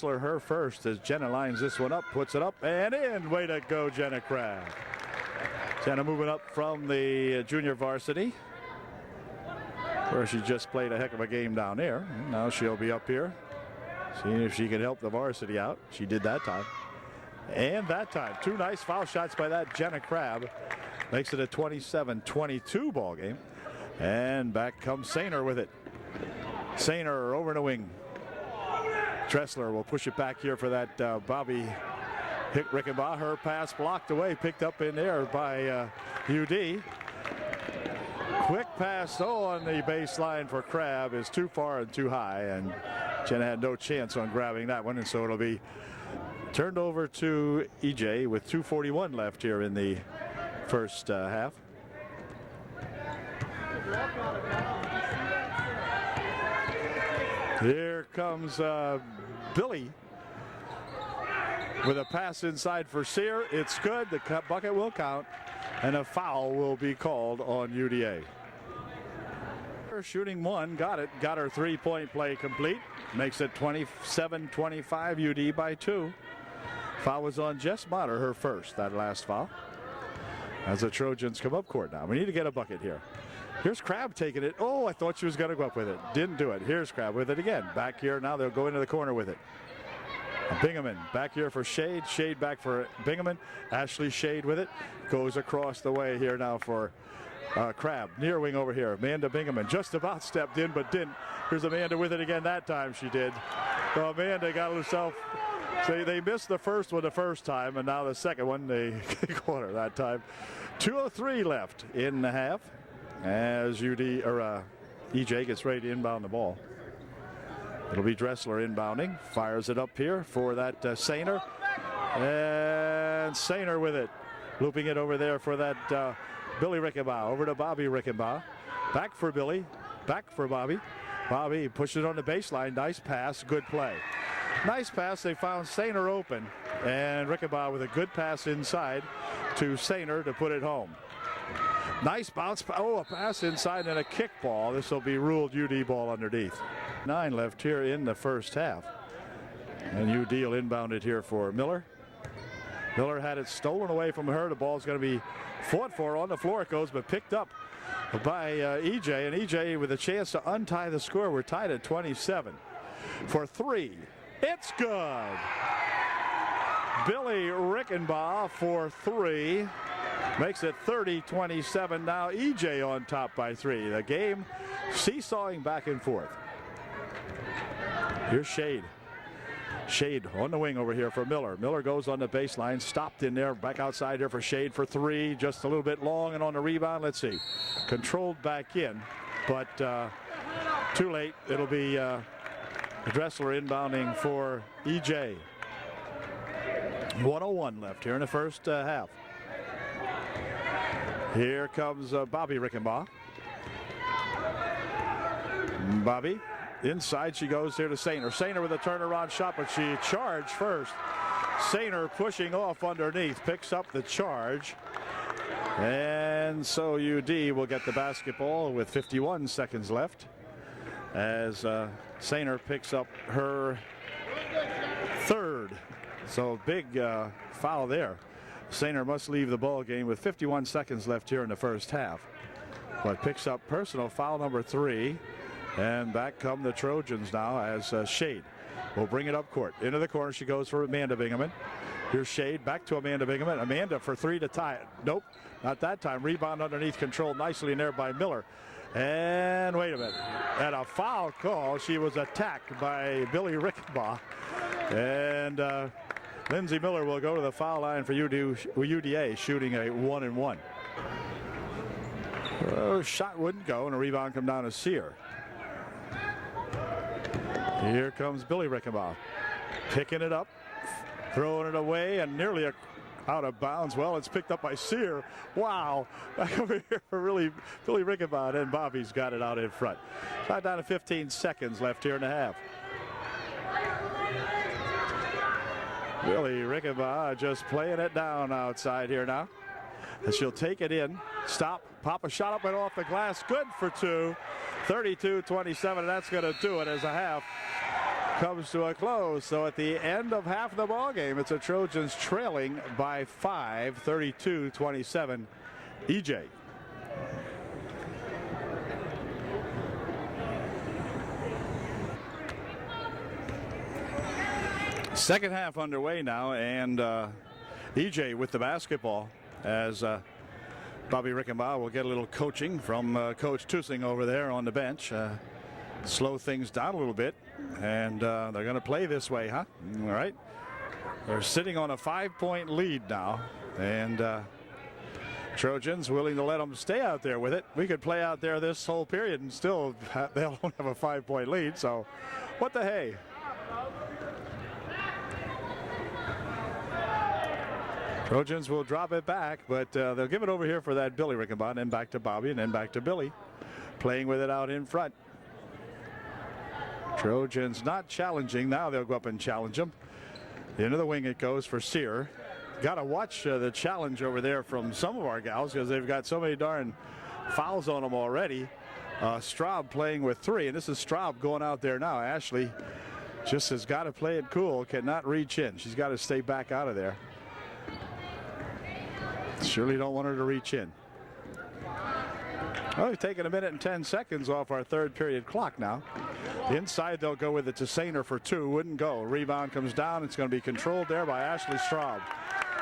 Speaker 1: Her first as Jenna lines this one up, puts it up and in. Way to go, Jenna Crabb. Jenna moving up from the junior varsity, where she just played a heck of a game down there. And now she'll be up here, seeing if she can help the varsity out. She did that time. And that time. 2 nice foul shots by that Jenna Crabb. Makes it a 27-22 ball game. And back comes Sainer with it. Sainer over the wing. Dressler will push it back here for that Bobby Rickenbaugh. Her pass blocked away, picked up in there by UD. Quick pass on the baseline for Crabb is too far and too high, and Jenna had no chance on grabbing that one, and so it'll be turned over to EJ with 2:41 left here in the first half. Here comes Billy with a pass inside for Sear. It's good. The bucket will count, and a foul will be called on UDA. Shooting one, got it. Got her 3-point play complete. Makes it 27-25, UD by 2. Foul was on Jess Motter, her first, that last foul. As the Trojans come up court now. We need to get a bucket here. Here's Crabb taking it. Oh, I thought she was going to go up with it. Didn't do it. Here's Crabb with it again. Back here now. They'll go into the corner with it. Bingaman back here for Shade. Shade back for Bingaman. Ashley Shade with it. Goes across the way here now for Crabb. Near wing over here. Amanda Bingaman just about stepped in but didn't. Here's Amanda with it again. That time she did. So Amanda got herself. So they missed the first one the first time, and now the second one they caught her that time. 2:03 left in the half as EJ gets ready to inbound the ball. It'll be Dressler inbounding. Fires it up here for that Sainer. And Sainer with it. Looping it over there for that Billy Rickenbaugh. Over to Bobby Rickenbaugh. Back for Billy. Back for Bobby. Bobby pushes it on the baseline. Nice pass. Good play. Nice pass. They found Sainer open. And Rickenbaugh with a good pass inside to Sainer to put it home. Nice bounce. Oh, a pass inside and a kick ball. This will be ruled UD ball underneath. 9 left here in the first half. And UD will inbound it here for Miller. Miller had it stolen away from her. The ball's going to be fought for. On the floor it goes, but picked up by EJ. And EJ with a chance to untie the score. We're tied at 27. For 3. It's good. Billy Rickenbaugh for 3. Makes it 30-27. Now EJ on top by 3. The game seesawing back and forth. Here's Shade. Shade on the wing over here for Miller. Miller goes on the baseline. Stopped in there. Back outside here for Shade for 3. Just a little bit long, and on the rebound, let's see. Controlled back in, but too late. It'll be Dressler inbounding for EJ. 1:01 left here in the first half. Here comes Bobby Rickenbaugh. Bobby inside she goes here to Sainer. Sainer with a turnaround shot, but she charged first. Sainer pushing off underneath, picks up the charge. And so UD will get the basketball with 51 seconds left as Sainer picks up her third. So big foul there. Sainer must leave the ball game with 51 seconds left here in the first half. But picks up personal foul number 3. And back come the Trojans now as Shade will bring it up court. Into the corner she goes for Amanda Bingaman. Here's Shade back to Amanda Bingaman. Amanda for 3 to tie it. Nope, not that time. Rebound underneath, controlled nicely in there by Miller. And wait a minute. At a foul call, she was attacked by Billy Rickenbaugh. And Lindsay Miller will go to the foul line for UDA, shooting a 1-and-1. Shot wouldn't go, and a rebound come down to Sear. Here comes Billy Rickenbaugh, picking it up, throwing it away, and nearly out of bounds. Well, it's picked up by Sear. Wow. Back over here for Billy Rickenbaugh, and Bobby's got it out in front. Right down to 15 seconds left here in the half. Billy Rickenbaugh just playing it down outside here now. And she'll take it in, stop, pop a shot up and off the glass, good for 2. 32-27, and that's going to do it as a half comes to a close. So at the end of half of the ball game, it's the Trojans trailing by 5, 32-27, EJ. Second half underway now, and EJ with the basketball as Bobby Rickenbaugh will get a little coaching from Coach Tusing over there on the bench. Slow things down a little bit, and they're going to play this way, huh? All right. They're sitting on a 5-point lead now, and Trojans willing to let them stay out there with it. We could play out there this whole period and still they'll have a 5-point lead, so what the hey? Trojans will drop it back, but they'll give it over here for that Billy Rickenbaugh, and then back to Bobby, and then back to Billy, playing with it out in front. Trojans not challenging. Now they'll go up and challenge them. Into the wing it goes for Sear. Got to watch the challenge over there from some of our gals because they've got so many darn fouls on them already. Straub playing with 3, and this is Straub going out there now. Ashley just has got to play it cool, cannot reach in. She's got to stay back out of there. Surely don't want her to reach in. Well, we've taken 1 minute and 10 seconds off our third period clock now. Inside they'll go with it to Sainer for 2. Wouldn't go. Rebound comes down. It's going to be controlled there by Ashley Straub.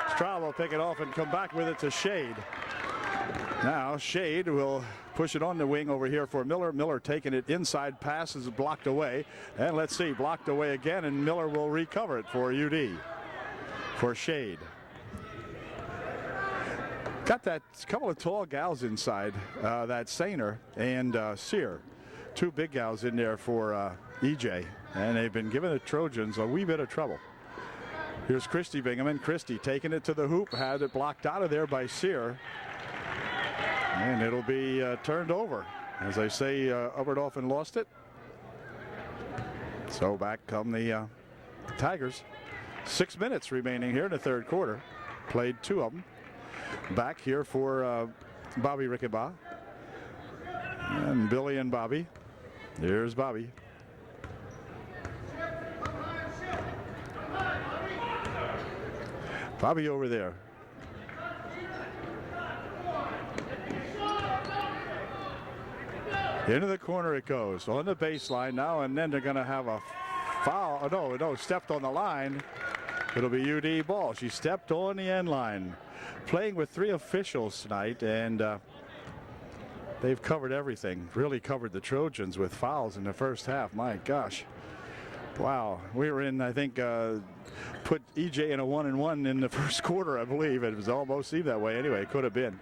Speaker 1: Straub will pick it off and come back with it to Shade. Now Shade will push it on the wing over here for Miller. Miller taking it inside. Pass is blocked away. And let's see, blocked away again, and Miller will recover it for UD. For Shade. Got that couple of tall gals inside, that Sainer and Sear. 2 big gals in there for EJ, and they've been giving the Trojans a wee bit of trouble. Here's Christy Bingaman. Christy taking it to the hoop, had it blocked out of there by Sear, and it'll be turned over. As I say, Oberthofen lost it. So back come the Tigers. 6 minutes remaining here in the third quarter. Played 2 of them. Back here for Bobby Rickenbaugh and Billy and Bobby. Here's Bobby. Bobby over there. Into the corner it goes on the baseline now, and then they're going to have a foul. Oh, no, stepped on the line. It'll be UD ball. She stepped on the end line. Playing with 3 officials tonight, and they've covered everything. Really covered the Trojans with fouls in the first half. My gosh. Wow. We were in, I think, put EJ in a 1-and-1 in the first quarter, I believe. It was almost seemed that way anyway. Could have been.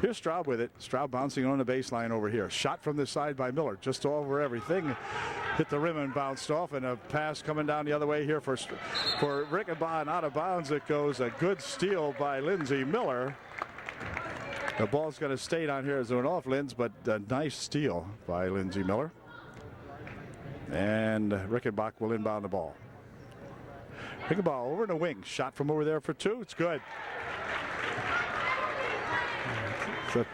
Speaker 1: Here's Straub with it. Straub bouncing on the baseline over here. Shot from the side by Miller. Just over everything. Hit the rim and bounced off, and a pass coming down the other way here for Rickenbaugh, and out of bounds it goes. A good steal by Lindsay Miller. The ball's going to stay down here as an off Linz, but a nice steal by Lindsay Miller. And Rickenbaugh will inbound the ball. Rickenbaugh over in the wing. Shot from over there for two. It's good. So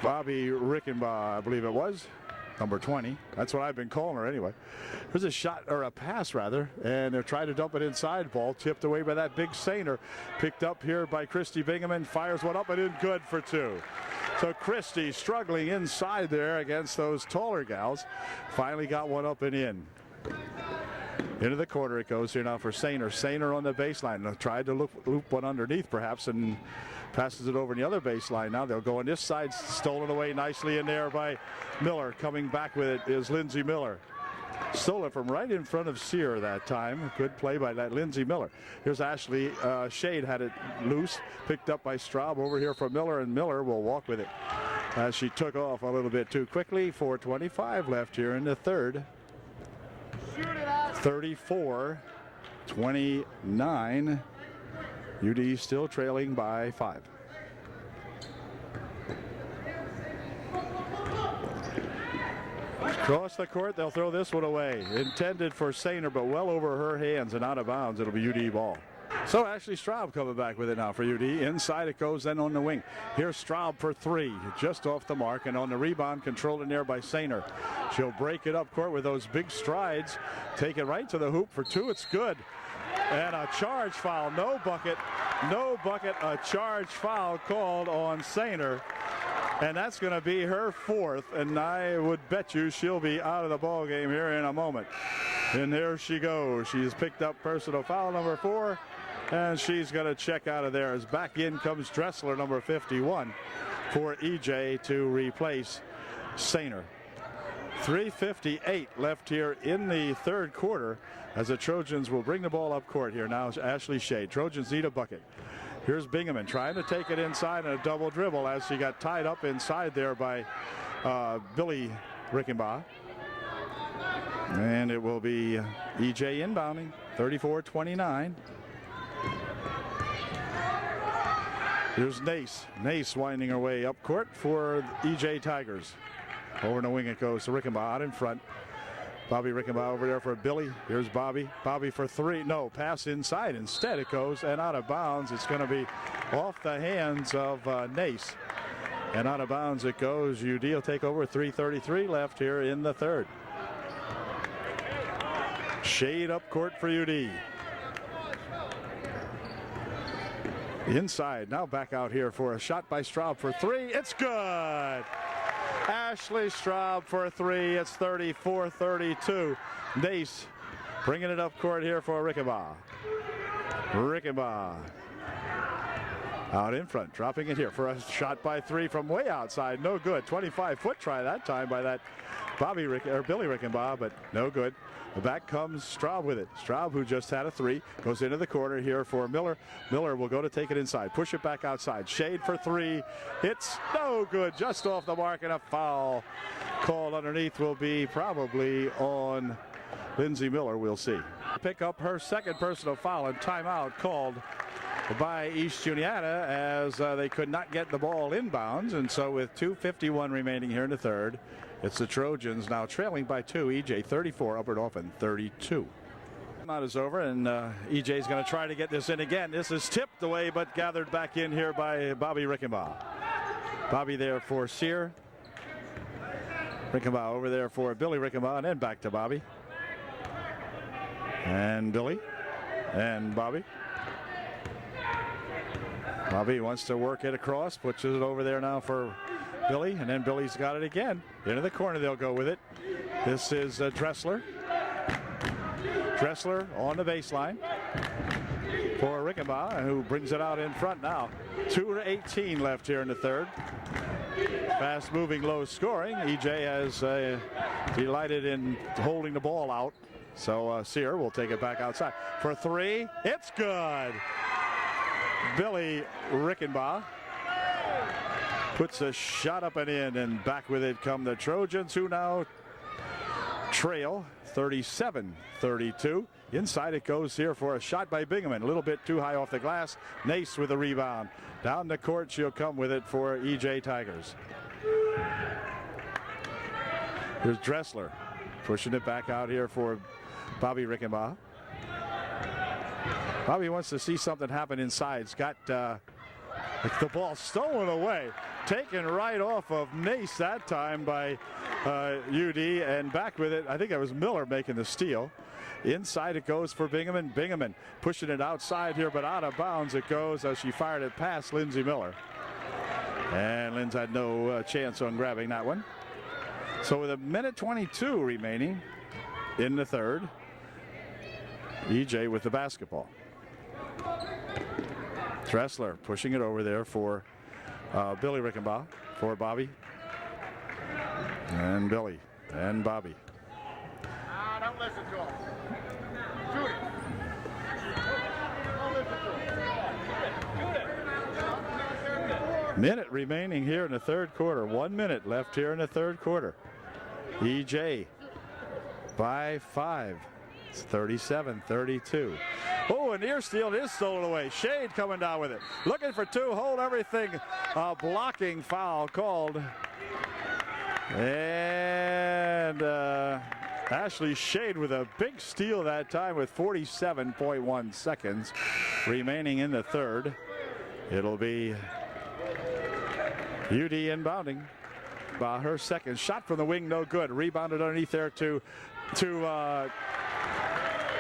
Speaker 1: Bobby Rickenbaugh, I believe it was. Number 20. That's what I've been calling her anyway. There's a shot, or a pass rather, and they're trying to dump it inside. Ball tipped away by that big Sainer. Picked up here by Christy Bingaman. Fires one up and in, good for two. So Christy struggling inside there against those taller gals. Finally got one up and in. Into the corner it goes here now for Sainer. Sainer on the baseline. Tried to loop one underneath perhaps and passes it over in the other baseline. Now they'll go on this side. Stolen away nicely in there by Miller. Coming back with it is Lindsay Miller. Stole it from right in front of Sear that time. Good play by that Lindsay Miller. Here's Ashley Shade, had it loose. Picked up by Straub over here for Miller, and Miller will walk with it as she took off a little bit too quickly. 4:25 left here in the third. 34-29. UD still trailing by 5. Across the court, they'll throw this one away. Intended for Sainer, but well over her hands and out of bounds. It'll be UD ball. So Ashley Straub coming back with it now for UD. Inside it goes, then on the wing. Here's Straub for three, just off the mark, and on the rebound, controlled in there by Sainer. She'll break it up court with those big strides. Take it right to the hoop for two. It's good. And a charge foul. No bucket. No bucket. A charge foul called on Sainer. And that's going to be her fourth. And I would bet you she'll be out of the ball game here in a moment. And there she goes. She's picked up personal foul number 4. And she's going to check out of there as back in comes Dressler, number 51, for EJ to replace Sainer. 3:58 left here in the third quarter as the Trojans will bring the ball up court here. Now Ashley Shade. Trojans need a bucket. Here's Bingaman trying to take it inside and a double dribble as she got tied up inside there by Billy Rickenbaugh. And it will be EJ inbounding, 34-29. Here's Nace. Nace winding her way up court for EJ Tigers. Over in the wing it goes to Rickenbaugh out in front. Bobby Rickenbaugh over there for Billy. Here's Bobby. Bobby for three. No, pass inside. Instead it goes and out of bounds. It's going to be off the hands of Nace. And out of bounds it goes. UD will take over. 3:33 left here in the third. Shade up court for UD. Inside, now back out here for a shot by Straub for three. It's good. Ashley Straub for three. It's 34-32. Nace bringing it up court here for Rickenbaugh. Rickenbaugh out in front, dropping it here for a shot by three from way outside. No good. 25-foot try that time by that Billy Rickenbaugh, but no good. Back comes Straub with it. Straub, who just had a three, goes into the corner here for Miller. Miller will go to take it inside. Push it back outside. Shade for three. It's no good. Just off the mark, and a foul called underneath will be probably on Lindsay Miller. We'll see. Pick up her second personal foul and timeout called by East Juniata as they could not get the ball inbounds. And so with 2:51 remaining here in the third, it's the Trojans now trailing by 2. EJ 34, Upper Dauphin 32. Timeout is over, and EJ is going to try to get this in again. This is tipped away, but gathered back in here by Bobby Rickenbaugh. Bobby there for Sear. Rickenbaugh over there for Billy Rickenbaugh, and then back to Bobby. And Billy. And Bobby. Bobby wants to work it across, puts it over there now for Billy, and then Billy's got it again. Into the corner they'll go with it. This is Dressler. Dressler on the baseline for Rickenbaugh, who brings it out in front now. 2:18 left here in the third. Fast moving, low scoring. EJ has delighted in holding the ball out. So Sear will take it back outside. For three, it's good. Billy Rickenbaugh puts a shot up and in, and back with it come the Trojans, who now trail 37-32. Inside it goes here for a shot by Bingaman. A little bit too high off the glass. Nace with a rebound. Down the court she'll come with it for EJ Tigers. Here's Dressler pushing it back out here for Bobby Rickenbaugh. Bobby wants to see something happen inside. He's got the ball stolen away, taken right off of Nace that time by UD, and back with it. I think that was Miller making the steal. Inside it goes for Bingaman. Bingaman pushing it outside here, but out of bounds it goes as she fired it past Lindsay Miller. And Lindsay had no chance on grabbing that one. So with 1:22 remaining in the third, EJ with the basketball. Dressler pushing it over there for Billy Rickenbaugh, for Bobby. And Billy and Bobby.
Speaker 3: Don't listen to him. Shoot it. Don't listen to him.
Speaker 1: Minute remaining here in the third quarter. 1 minute left here in the third quarter. EJ by 5. It's 37-32. Oh, a near steal. It is stolen away. Shade coming down with it. Looking for two. Hold everything. Blocking foul called. And Ashley Shade with a big steal that time with 47.1 seconds remaining in the third. It'll be UD inbounding. Her second shot from the wing, no good. Rebounded underneath there to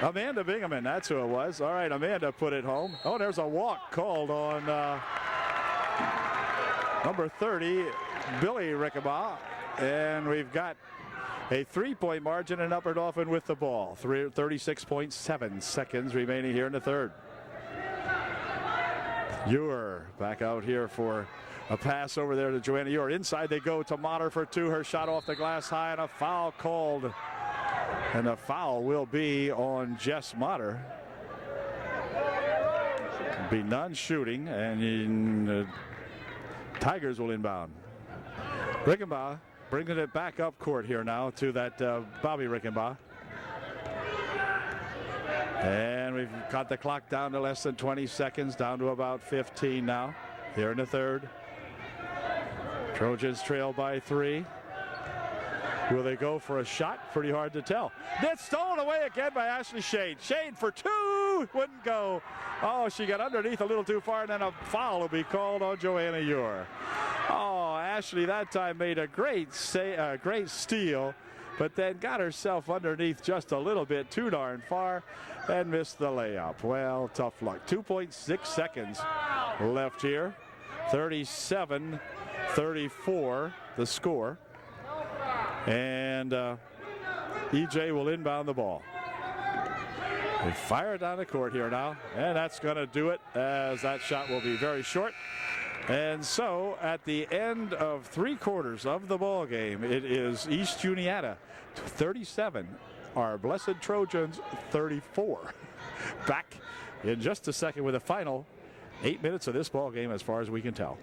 Speaker 1: Amanda Bingaman. That's who it was. All right, Amanda put it home. Oh, there's a walk called on number 30, Billy Rickenbaugh. And we've got a 3-point margin and Upper Dauphin with the ball. 36.7 seconds remaining here in the third. Ewer back out here for a pass over there to Joanna Ewer. Inside they go to Motter for two. Her shot off the glass high, and a foul called. And the foul will be on Jess Motter. Be none shooting, and the Tigers will inbound. Rickenbaugh bringing it back up court here now to that Bobby Rickenbaugh. And we've got the clock down to less than 20 seconds, down to about 15 now here in the third. Trojans trail by 3. Will they go for a shot? Pretty hard to tell. That's stolen away again by Ashley Shade. Shade for two. Wouldn't go. Oh, she got underneath a little too far, and then a foul will be called on Joanna Ewer. Oh, Ashley that time made a great steal, but then got herself underneath just a little bit too darn far and missed the layup. Well, tough luck. 2.6 seconds left here. 37-34 the score. And EJ will inbound the ball. They fire down the court here now, and that's going to do it, as that shot will be very short. And so at the end of 3 quarters of the ball game, it is East Juniata 37, our blessed Trojans 34. Back in just a second with the final 8 minutes of this ball game as far as we can tell.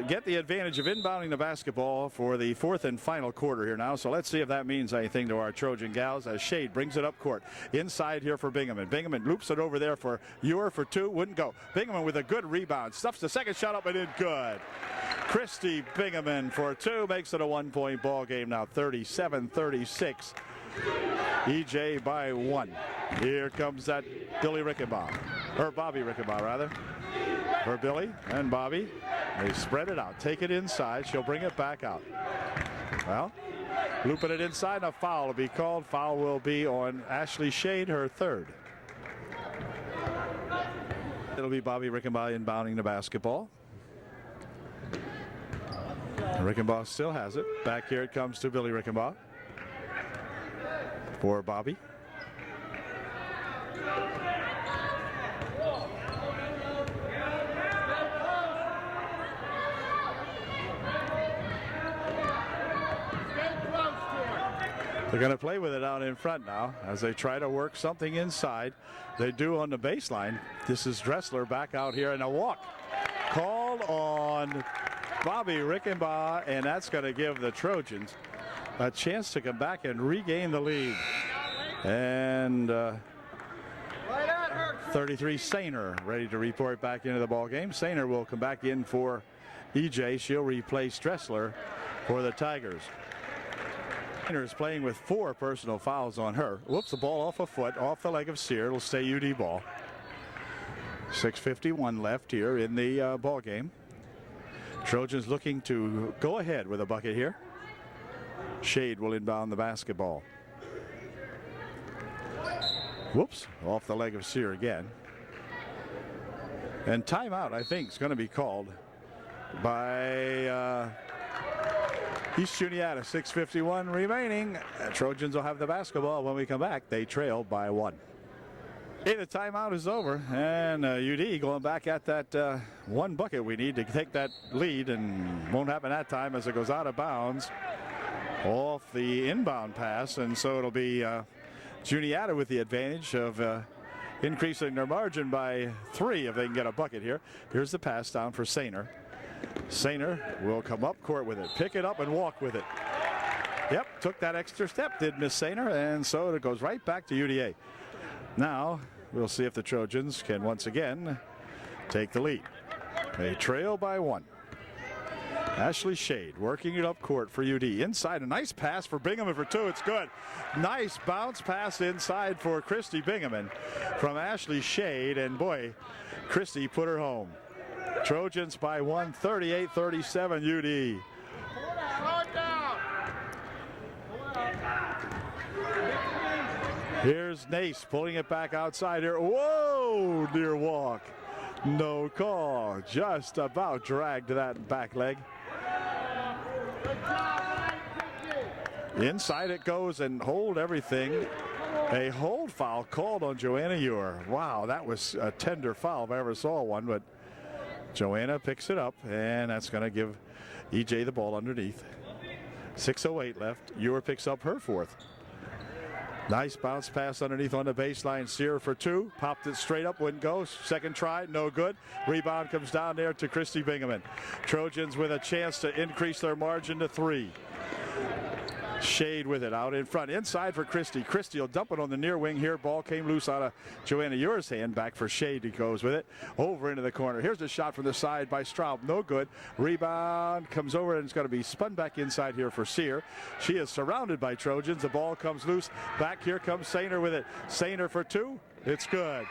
Speaker 1: Get the advantage of inbounding the basketball for the 4th and final quarter here now. So let's see if that means anything to our Trojan gals as Shade brings it up court. Inside here for Bingaman. Bingaman loops it over there for Ewer for two. Wouldn't go. Bingaman with a good rebound. Stuffs the second shot up and in good. Christy Bingaman for two. Makes it a 1-point ball game now. 37-36. EJ by 1. Here comes that Billy Rickenbaugh. Or Bobby Rickenbaugh, rather. For Billy and Bobby. They spread it out. Take it inside. She'll bring it back out. Well, looping it inside, and a foul will be called. Foul will be on Ashley Shade, her third. It'll be Bobby Rickenbaugh inbounding the basketball. Rickenbaugh still has it. Back here it comes to Billy Rickenbaugh. For Bobby. They're going to play with it out in front now as they try to work something inside. They do on the baseline. This is Dressler back out here, and a walk called on Bobby Rickenbaugh, and that's going to give the Trojans a chance to come back and regain the lead. And 33 Sainer ready to report back into the ball game. Sainer will come back in for EJ. She'll replace Dressler for the Tigers. Is playing with 4 personal fouls on her. Whoops, the ball off a foot, off the leg of Sear. It'll stay UD ball. 6:51 left here in the ball game. Trojans looking to go ahead with a bucket here. Shade will inbound the basketball. Whoops, off the leg of Sear again. And timeout, I think, is going to be called by East Juniata. 6:51 remaining. Trojans will have the basketball when we come back. They trail by 1. Hey, the timeout is over, and UD going back at that 1 bucket we need to take that lead, and won't happen that time as it goes out of bounds off the inbound pass, and so it'll be Juniata with the advantage of increasing their margin by 3 if they can get a bucket here. Here's the pass down for Sainer. Sainer will come up court with it, pick it up and walk with it. Yep, took that extra step, did Miss Sainer, and so it goes right back to UDA. Now we'll see if the Trojans can once again take the lead. They trail by 1. Ashley Shade working it up court for UD. Inside, a nice pass for Bingaman for 2. It's good. Nice bounce pass inside for Christy Bingaman from Ashley Shade, and boy, Christy put her home. Trojans by 1, 38-37 UD. Here's Nace pulling it back outside here. Whoa, near walk. No call. Just about dragged that back leg. Inside it goes, and hold everything. A hold foul called on Joanna Ewer. Wow, that was a tender foul if I ever saw one, but Joanna picks it up, and that's going to give EJ the ball underneath. 6:08 left. Ewer picks up her 4th. Nice bounce pass underneath on the baseline. Sear for 2. Popped it straight up, wouldn't go. Second try, no good. Rebound comes down there to Christy Bingaman. Trojans with a chance to increase their margin to 3. Shade with it out in front. Inside for Christy. Christy will dump it on the near wing here. Ball came loose out of Joanna Ewer's hand. Back for Shade. He goes with it over into the corner. Here's a shot from the side by Straub. No good. Rebound comes over, and it's going to be spun back inside here for Sear. She is surrounded by Trojans. The ball comes loose. Back here comes Sainer with it. Sainer for 2. It's good.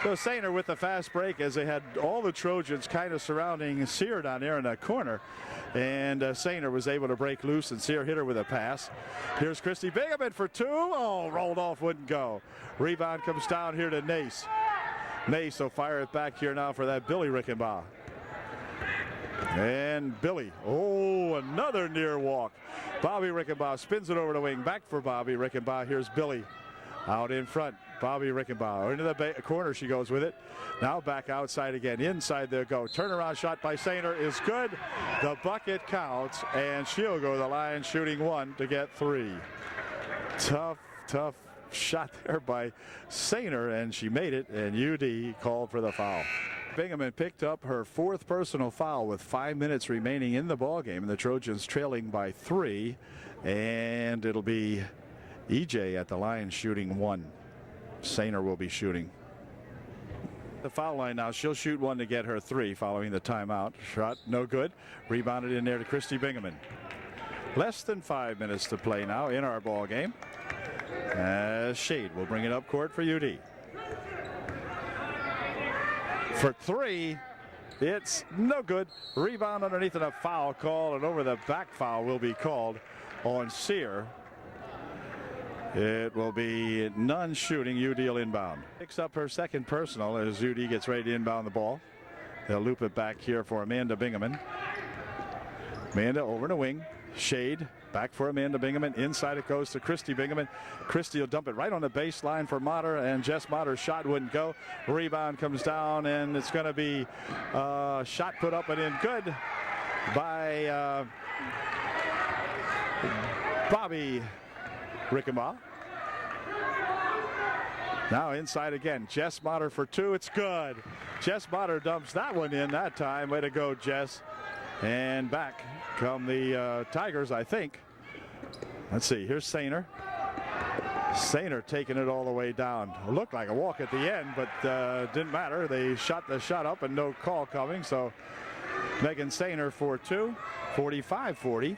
Speaker 1: So Sainer with the fast break as they had all the Trojans kind of surrounding Sear down there in that corner. And Sainer was able to break loose, and Sear hit her with a pass. Here's Christy Bingaman for 2. Oh, rolled off, wouldn't go. Rebound comes down here to Nace. Nace will fire it back here now for that Billy Rickenbaugh. And Billy, oh, another near walk. Bobby Rickenbaugh spins it over the wing. Back for Bobby Rickenbaugh. Here's Billy out in front. Bobby Rickenbaugh into the corner. She goes with it. Now back outside again. Inside there go. Turnaround shot by Sainer is good. The bucket counts, and she'll go to the line shooting 1 to get 3. Tough shot there by Sainer, and she made it, and UD called for the foul. Bingaman picked up her 4th personal foul with 5 minutes remaining in the ball game, and the Trojans trailing by 3, and it'll be EJ at the line shooting 1. Sainer will be shooting. The foul line now. She'll shoot 1 to get her 3 following the timeout. Shot no good. Rebounded in there to Christy Bingaman. Less than 5 minutes to play now in our ball game. As Shade will bring it up court for UD. For 3, it's no good. Rebound underneath, and a foul call, and over the back foul will be called on Sear. It will be none shooting. UD will inbound. Picks up her 2nd personal as UD gets ready to inbound the ball. They'll loop it back here for Amanda Bingaman. Amanda over the wing. Shade back for Amanda Bingaman. Inside it goes to Christy Bingaman. Christy will dump it right on the baseline for Motter, and Jess Motter's shot wouldn't go. Rebound comes down, and it's going to be shot put up and in good by Bobby Rickenbaugh. Now inside again. Jess Motter for 2. It's good. Jess Motter dumps that one in that time. Way to go, Jess. And back come the Tigers, I think. Let's see. Here's Sainer. Sainer taking it all the way down. It looked like a walk at the end, but didn't matter. They shot the shot up and no call coming. So Megan Sainer for 2. 45-40.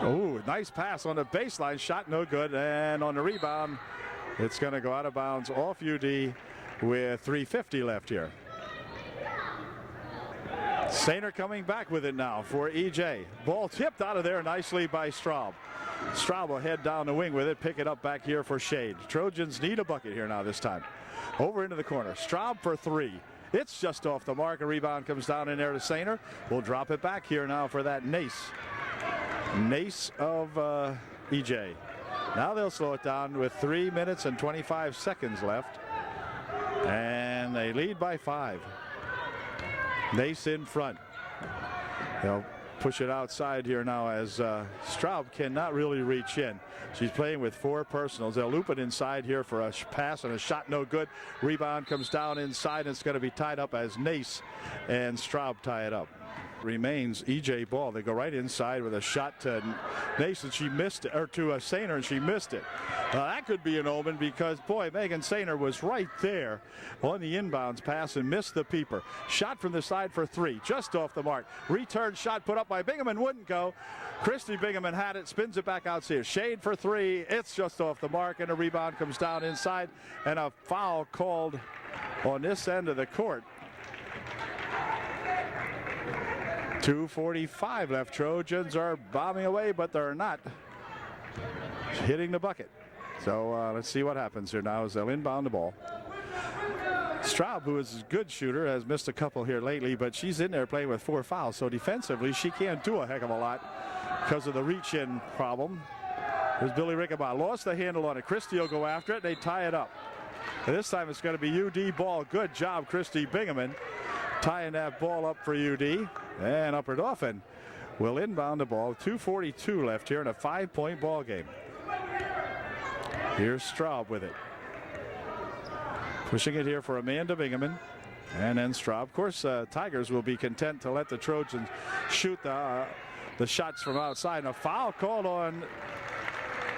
Speaker 1: Oh, nice pass on the baseline. Shot no good. And on the rebound, it's going to go out of bounds off UD with 3:50 left here. Sainer coming back with it now for EJ. Ball tipped out of there nicely by Straub. Straub will head down the wing with it, pick it up back here for Shade. Trojans need a bucket here now this time. Over into the corner. Straub for three. It's just off the mark. A rebound comes down in there to Sainer. We'll drop it back here now for that Nace. Nace of EJ. Now they'll slow it down with 3 minutes and 25 seconds left. And they lead by 5. Nace in front. They'll push it outside here now as Straub cannot really reach in. She's playing with 4 personals. They'll loop it inside here for a pass and a shot no good. Rebound comes down inside and it's going to be tied up as Nace and Straub tie it up. Remains EJ ball. They go right inside with a shot to Nace and she missed it, or to Sainer and she missed it. That could be an omen because, boy, Megan Sainer was right there on the inbounds pass and missed the peeper. Shot from the side for 3, just off the mark. Return shot put up by Bingaman, wouldn't go. Christy Bingaman had it, spins it back out here. Shade for 3, it's just off the mark, and a rebound comes down inside, and a foul called on this end of the court. 2:45 left. Trojans are bombing away, but they're not hitting the bucket. So let's see what happens here now as they'll inbound the ball. Straub, who is a good shooter, has missed a couple here lately, but she's in there playing with 4 fouls. So defensively, she can't do a heck of a lot because of the reach-in problem. There's Billy Rickabaugh. Lost the handle on it. Christie will go after it. They tie it up. And this time it's going to be UD ball. Good job, Christy Bingaman, tying that ball up for UD. And Upper-Dauphin will inbound the ball. 2:42 left here in a 5-point ball game. Here's Straub with it. Pushing it here for Amanda Bingaman. And then Straub. Of course, Tigers will be content to let the Trojans shoot the shots from outside. And a foul called on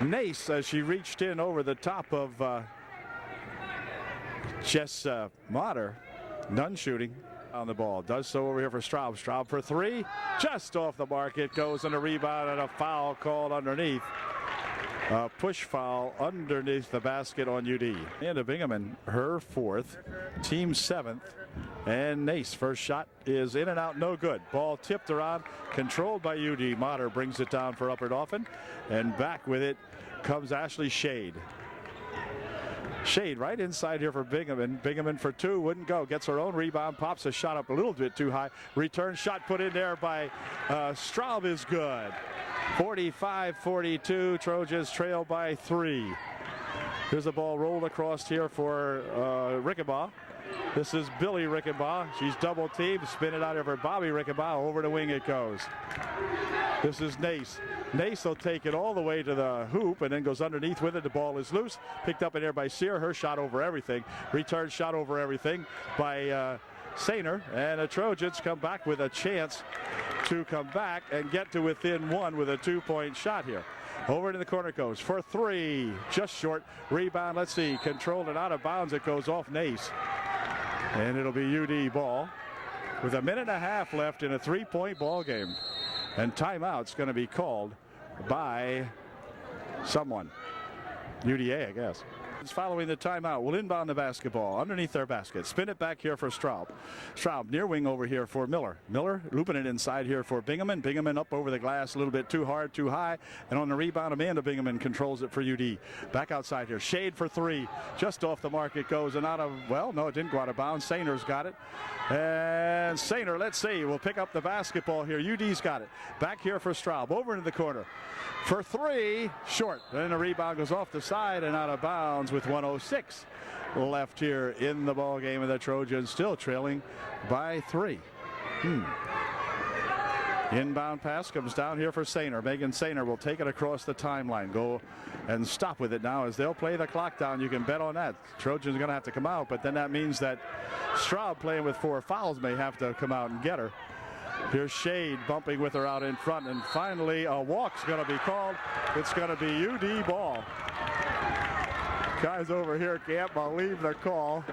Speaker 1: Nace as she reached in over the top of Jess Motter. None shooting on the ball. Does so over here for Straub. Straub for 3. Just off the mark. It goes in a rebound and a foul called underneath. A push foul underneath the basket on UD. Amanda Bingaman, her 4th, team 7th. And Nace, first shot is in and out, no good. Ball tipped around, controlled by UD. Motter brings it down for Upper-Dauphin. And back with it comes Ashley Shade. Shade right inside here for Bingaman. Bingaman for 2, wouldn't go. Gets her own rebound, pops a shot up a little bit too high. Return shot put in there by Straub is good. 45-42, Trojans trail by 3. Here's the ball rolled across here for Rickabaugh. This is Billy Rickabaugh. She's double teamed. Spin it out of her Bobby Rickabaugh. Over the wing it goes. This is Nace. Nace will take it all the way to the hoop and then goes underneath with it. The ball is loose. Picked up in there by Sear. Her shot over everything. Return shot over everything by Sainer. And the Trojans come back with a chance to come back and get to within 1 with a 2-point shot here. Over to the corner goes for 3. Just short. Rebound. Let's see. Controlled and out of bounds. It goes off Nace. And it'll be UD ball with a minute and a half left in a 3-point ball game. And timeout's going to be called by someone. UDA, I guess. Following the timeout, will inbound the basketball underneath their basket. Spin it back here for Straub. Straub near wing over here for Miller. Miller looping it inside here for Bingaman. Bingaman up over the glass a little bit too hard, too high. And on the rebound, Amanda Bingaman controls it for UD. Back outside here. Shade for 3. Just off the mark it goes and out of, well, no, it didn't go out of bounds. Sainer's got it. And Sainer, let's see, will pick up the basketball here. UD's got it. Back here for Straub. Over into the corner. For 3, short. Then the rebound goes off the side and out of bounds with 1:06 left here in the ball game, and the Trojans still trailing by 3. Inbound pass comes down here for Sainer. Megan Sainer will take it across the timeline. Go and stop with it now as they'll play the clock down. You can bet on that. Trojans are going to have to come out, but then that means that Straub, playing with 4 fouls, may have to come out and get her. Here's Shade bumping with her out in front, and finally a walk's going to be called. It's going to be UD ball. Guys over here can't believe the call.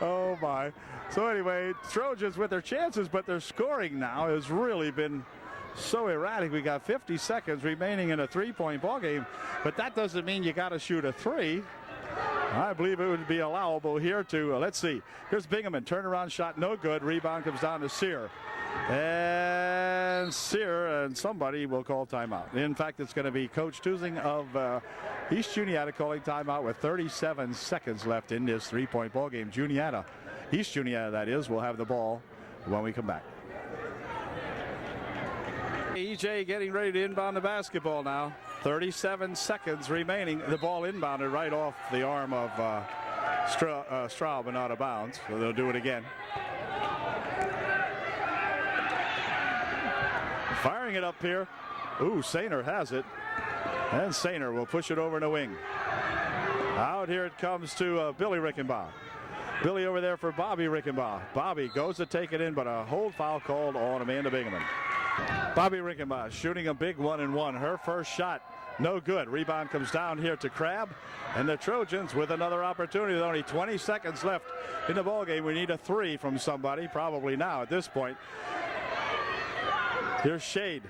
Speaker 1: Oh my. So anyway, Trojans with their chances, but their scoring now has really been so erratic. We got 50 seconds remaining in a 3-point ball game, but that doesn't mean you got to shoot a 3. I believe it would be allowable here to, let's see. Here's Bingaman, turnaround shot, no good. Rebound comes down to Sear. And Sear and somebody will call timeout. In fact, it's going to be Coach Tusing of East Juniata calling timeout with 37 seconds left in this 3-point ball game. Juniata, East Juniata that is, will have the ball when we come back. EJ getting ready to inbound the basketball now. 37 seconds remaining. The ball inbounded right off the arm of Straub and out of bounds. So they'll do it again. Firing it up here. Ooh, Sainer has it. And Sainer will push it over in the wing. Out here it comes to Billy Rickenbaugh. Billy over there for Bobby Rickenbaugh. Bobby goes to take it in, but a hold foul called on Amanda Bingaman. Bobby Rickenbaugh shooting a big 1-and-1. Her first shot, no good. Rebound comes down here to Crabb. And the Trojans with another opportunity. With only 20 seconds left in the ballgame. We need a 3 from somebody, probably now at this point. Here's Shade.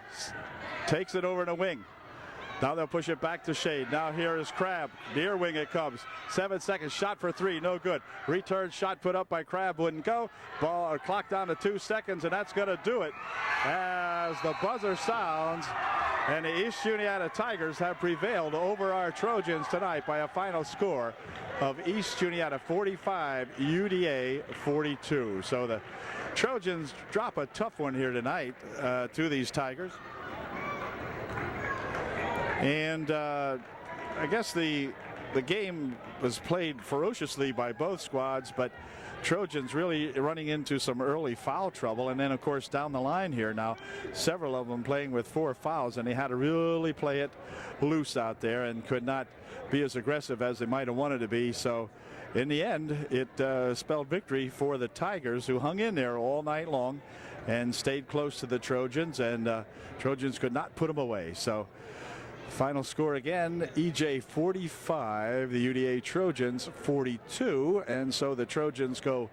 Speaker 1: Takes it over in the wing. Now they'll push it back to Shade. Now here is Crabb. Near wing it comes. 7 seconds. Shot for 3. No good. Return shot put up by Crabb. Wouldn't go. Ball clock down to 2 seconds, and that's going to do it as the buzzer sounds. And the East Juniata Tigers have prevailed over our Trojans tonight by a final score of East Juniata 45, UDA 42. So the Trojans drop a tough one here tonight to these Tigers. And I guess the game was played ferociously by both squads, but Trojans really running into some early foul trouble. And then, of course, down the line here now, several of them playing with 4 fouls, and they had to really play it loose out there and could not be as aggressive as they might have wanted to be. So in the end, it spelled victory for the Tigers, who hung in there all night long and stayed close to the Trojans, and Trojans could not put them away. So final score again, EJ 45, the UDA Trojans 42, and so the Trojans go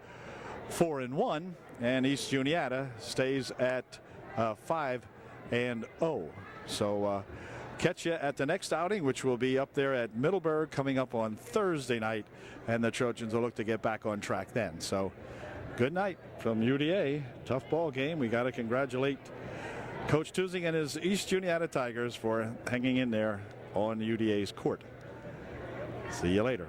Speaker 1: 4-1, and East Juniata stays at 5-0. So catch you at the next outing, which will be up there at Millersburg coming up on Thursday night, and the Trojans will look to get back on track then. So good night from UDA. Tough ball game. We got to congratulate Coach Tusing and his East Juniata Tigers for hanging in there on UDA's court. See you later.